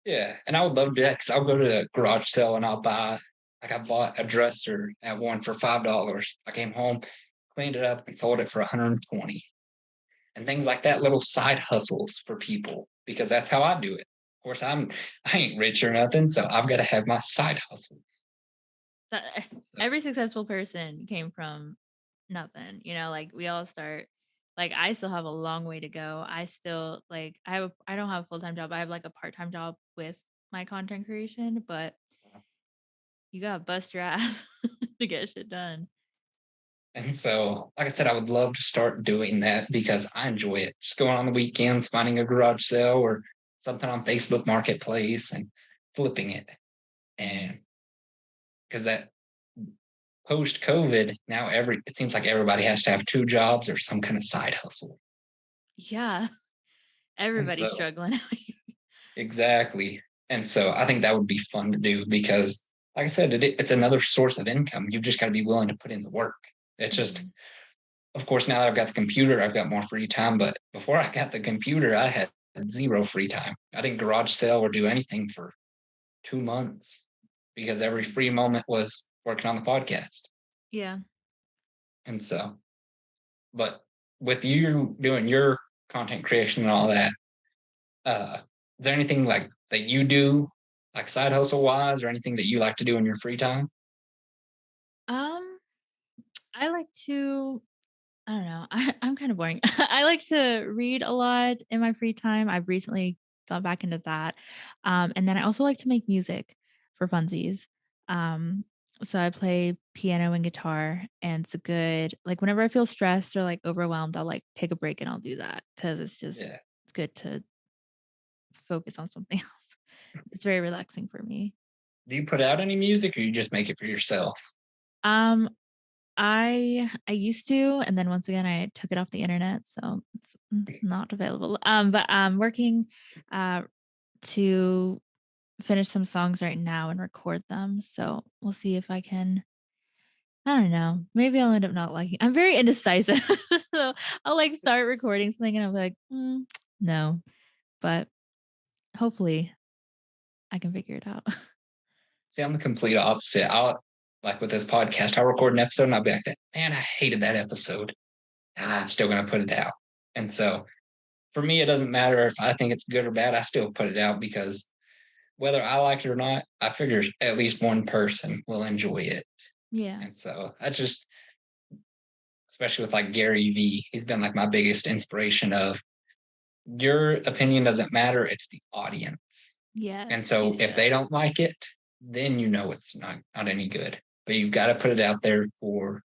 A: Yeah. And I would love to do that because I'll go to the garage sale and I'll buy like I bought a dresser at one for $5. I came home, cleaned it up, and sold it for 120. And things like that, little side hustles for people because that's how I do it. Of course, I ain't rich or nothing, so I've got to have my side hustle.
C: That
A: So,
C: every successful person came from nothing, like we all start like I still have a long way to go. I still like I don't have a full-time job. I have like a part-time job with my content creation, but you gotta bust your ass to get shit done.
A: and so, like I said, I would love to start doing that because I enjoy it. Just going on the weekends, finding a garage sale or something on Facebook Marketplace and flipping it. And because that post COVID, now it seems like everybody has to have two jobs or some kind of side hustle.
C: Yeah.
A: And
C: Everybody's
A: so
C: struggling out here.
A: exactly. And so I think that would be fun to do because, like I said, it's another source of income. You've just got to be willing to put in the work. It's just,
C: Mhm.
A: of course, now that I've got the computer, I've got more free time. But before I got the computer, I had zero free time. I didn't garage sale or do anything for 2 months because every free moment was working on the podcast.
C: Yeah.
A: And so, but with you doing your content creation and all that, Uh, is there anything like that you do, like side hustle wise, or anything that you like to do in your free time?
C: Um, I like to I don't know. I'm kind of boring. I like to read a lot in my free time. I've recently gone back into that. And then I also like to make music for funsies. Um, so I play piano and guitar, and it's a good, like, whenever I feel stressed or like overwhelmed, I'll like take a break and I'll do that because
A: Yeah.
C: it's good to focus on something else. It's very relaxing for me.
A: Do you put out any music or you just make it for yourself?
C: Um, I used to, and then once again I took it off the internet, so it's not available. But I'm working uh to finish some songs right now and record them. So we'll see if I can. I don't know. Maybe I'll end up not liking. I'm very indecisive, so I'll like start recording something and I'm like, no. But hopefully I can figure it out.
A: See, I'm the complete opposite. I'll like with this podcast, I'll record an episode and I'll be like, man, I hated that episode. I'm still gonna put it out. And so for me, it doesn't matter if I think it's good or bad, I still put it out because whether I like it or not, I figure at least one person will enjoy it.
C: Yeah.
A: And so that's just, especially with like Gary V, he's been like my biggest inspiration of your opinion doesn't matter, it's the audience. And
C: Yes.
A: so
C: Yes.
A: if they
C: Yes.
A: don't like it, then you know it's not any good. But you've got to put it out there for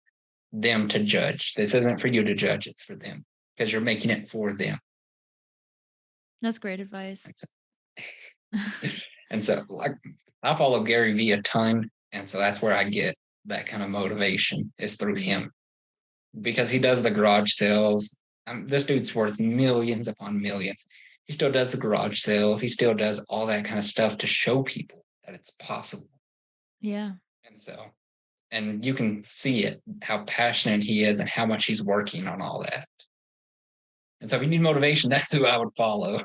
A: them to judge. This isn't for you to judge, it's for them because you're making it for them.
C: That's great advice.
A: And so, and so like I follow Gary Vee a ton. And so that's where I get that kind of motivation is through him because he does the garage sales. This dude's worth millions upon millions. He still does the garage sales. He still does all that kind of stuff to show people that it's possible.
C: Yeah.
A: And so, and you can see it, how passionate he is and how much he's working on all that. And so if you need motivation, that's who I would follow.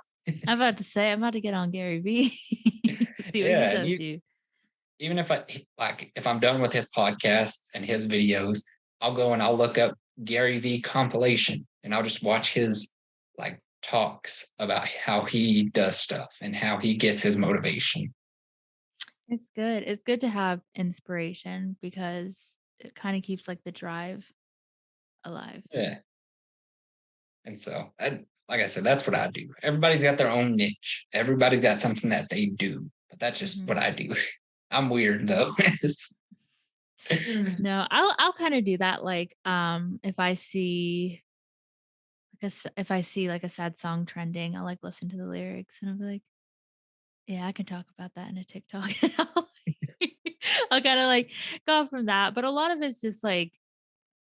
C: I'm about to say I'm about to get on Gary Vee. See what
A: Yeah.
C: he's
A: And
C: up
A: you,
C: to.
A: even if if I'm done with his podcast and his videos, I'll go and I'll look up Gary V compilation and I'll just watch his like talks about how he does stuff and how he gets his motivation.
C: It's good. It's good to have inspiration because it kind of keeps like the drive alive.
A: Yeah. And so like I said, that's what I do. Everybody's got their own niche. Everybody's got something that they do, but that's just what I do. I'm weird though.
C: No, I'll kind of do that. Like, if I see if I see like a sad song trending, I'll like listen to the lyrics and I'll be like, yeah, I can talk about that in a TikTok. I'll kind of like go from that. But a lot of it's just like,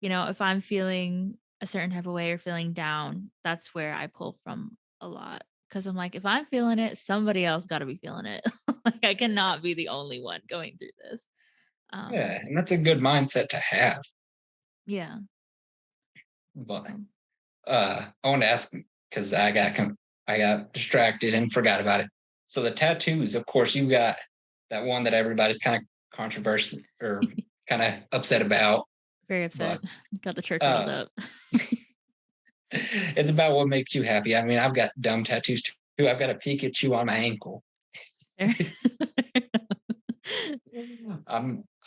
C: if I'm feeling a certain type of way or feeling down, that's where I pull from a lot. Cause I'm like, if I'm feeling it, somebody else got to be feeling it. Like, I cannot be the only one going through this.
A: Yeah, and that's a good mindset to have.
C: Yeah.
A: But
C: So.
A: I want to ask because I got distracted and forgot about it. So the tattoos, of course, you got that one that everybody's kind of controversial or kind of upset about.
C: Very
A: But
C: upset. Got the church rolled
A: uh,
C: up.
A: it's about what makes you happy. I mean, I've got dumb tattoos too. I've got a Pikachu on my ankle.
C: There.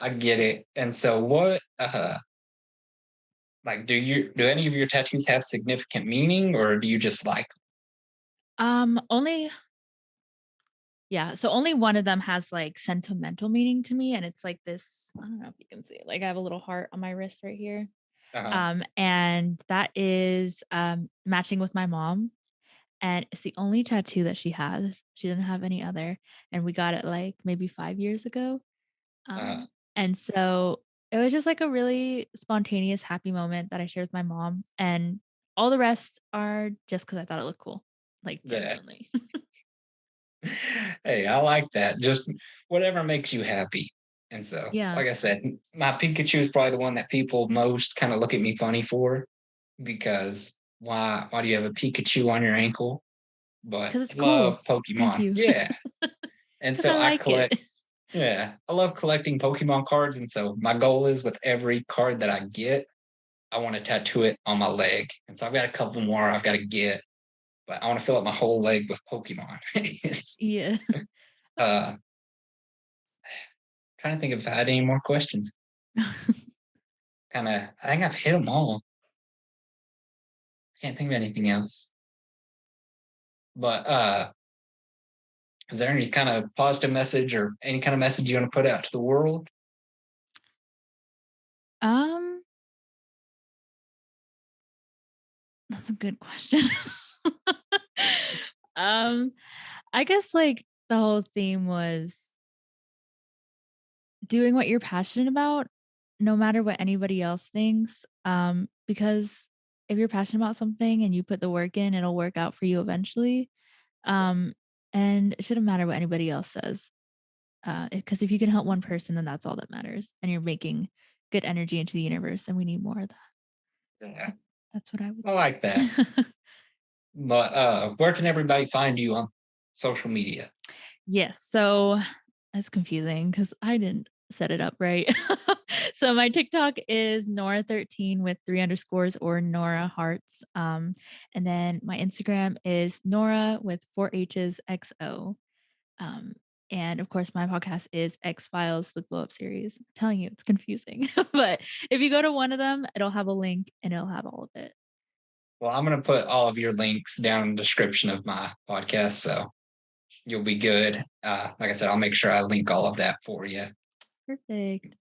A: I get it. And so what like do any of your tattoos have significant meaning or do you just like
C: Only yeah, so only one of them has like sentimental meaning to me, and it's like this. I don't know if you can see it. Like I have a little heart on my wrist right here.
A: uh
C: And that is matching with my mom. And it's the only tattoo that she has. She doesn't have any other. And we got it like maybe 5 years ago.
A: uh
C: And so it was just like a really spontaneous, happy moment that I shared with my mom. And all the rest are just because I thought it looked cool. Like
A: that
C: genuinely.
A: hey, I like that. Just whatever makes you happy. And so,
C: Yeah.
A: like I said, my Pikachu is probably the one that people most kind of look at me funny for because why do you have a Pikachu on your ankle? But
C: Because
A: I
C: it's cool.
A: love
C: Thank
A: Pokemon.
C: you.
A: Yeah. And
C: Because
A: so
C: I
A: I
C: like it.
A: collect yeah, I love collecting Pokemon cards. And so my goal is with every card that I get, I want to tattoo it on my leg. And so I've got a couple more I've got to get, but I want to fill up my whole leg with Pokemon.
C: Yeah.
A: uh trying to think if I had any more questions. I think I've hit them all. Can't think of anything else. But is there any kind of positive message or any kind of message you want to put out to the world?
C: um, that's a good question. um, I guess like the whole theme was doing what you're passionate about no matter what anybody else thinks, because if you're passionate about something and you put the work in, it'll work out for you eventually. Um, and it shouldn't matter what anybody else says. Because if you can help one person, then that's all that matters. And you're making good energy into the universe, and we need more of that.
A: Yeah,
C: So that's what I would
A: I like that.
C: say.
A: But where can everybody find you on social media?
C: Yes, so it's confusing because I didn't set it up right. So my TikTok is Norah13 with 3 underscores or Norah hearts. And then my Instagram is Norah with 4 H's XO. Um, and of course, my podcast is X Files, the Glow Up series. I'm telling you, it's confusing. But if you go to one of them, it'll have a link and it'll have all of it.
A: Well, I'm gonna put all of your links down in the description of my podcast, so you'll be good. Like I said, I'll make sure I link all of that for you.
C: Perfect.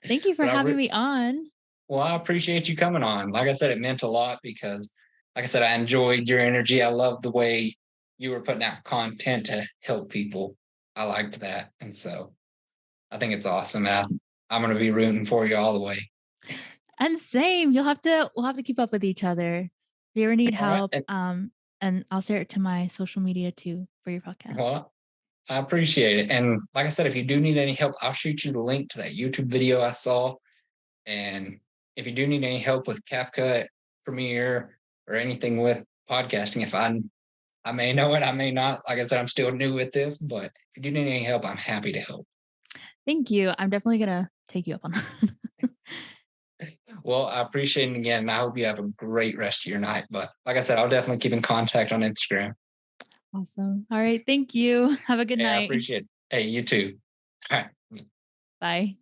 C: Thank you for
A: But
C: having me on.
A: well, I appreciate you coming on. Like I said, it meant a lot because, like I said, I enjoyed your energy. I love the way you were putting out content to help people. I liked that, and so I think it's awesome. And I'm going to be rooting for you all the way.
C: And same, we'll have to keep up with each other. If you ever need
A: All right.
C: help, and I'll share it to my social media too for your podcast.
A: Well, I appreciate it. And like I said, if you do need any help, I'll shoot you the link to that YouTube video I saw. And if you do need any help with CapCut, Premiere, or anything with podcasting, if I may know it, I may not. Like I said, I'm still new with this, but if you do need any help, I'm happy to help.
C: Thank you. I'm definitely gonna take you up on that.
A: Well, I appreciate it again. And I hope you have a great rest of your night. But like I said, I'll definitely keep in contact on Instagram.
C: Awesome. All right. Thank you. Have a good
A: Hey, I
C: night.
A: appreciate it. Hey, you too. All right.
C: Bye.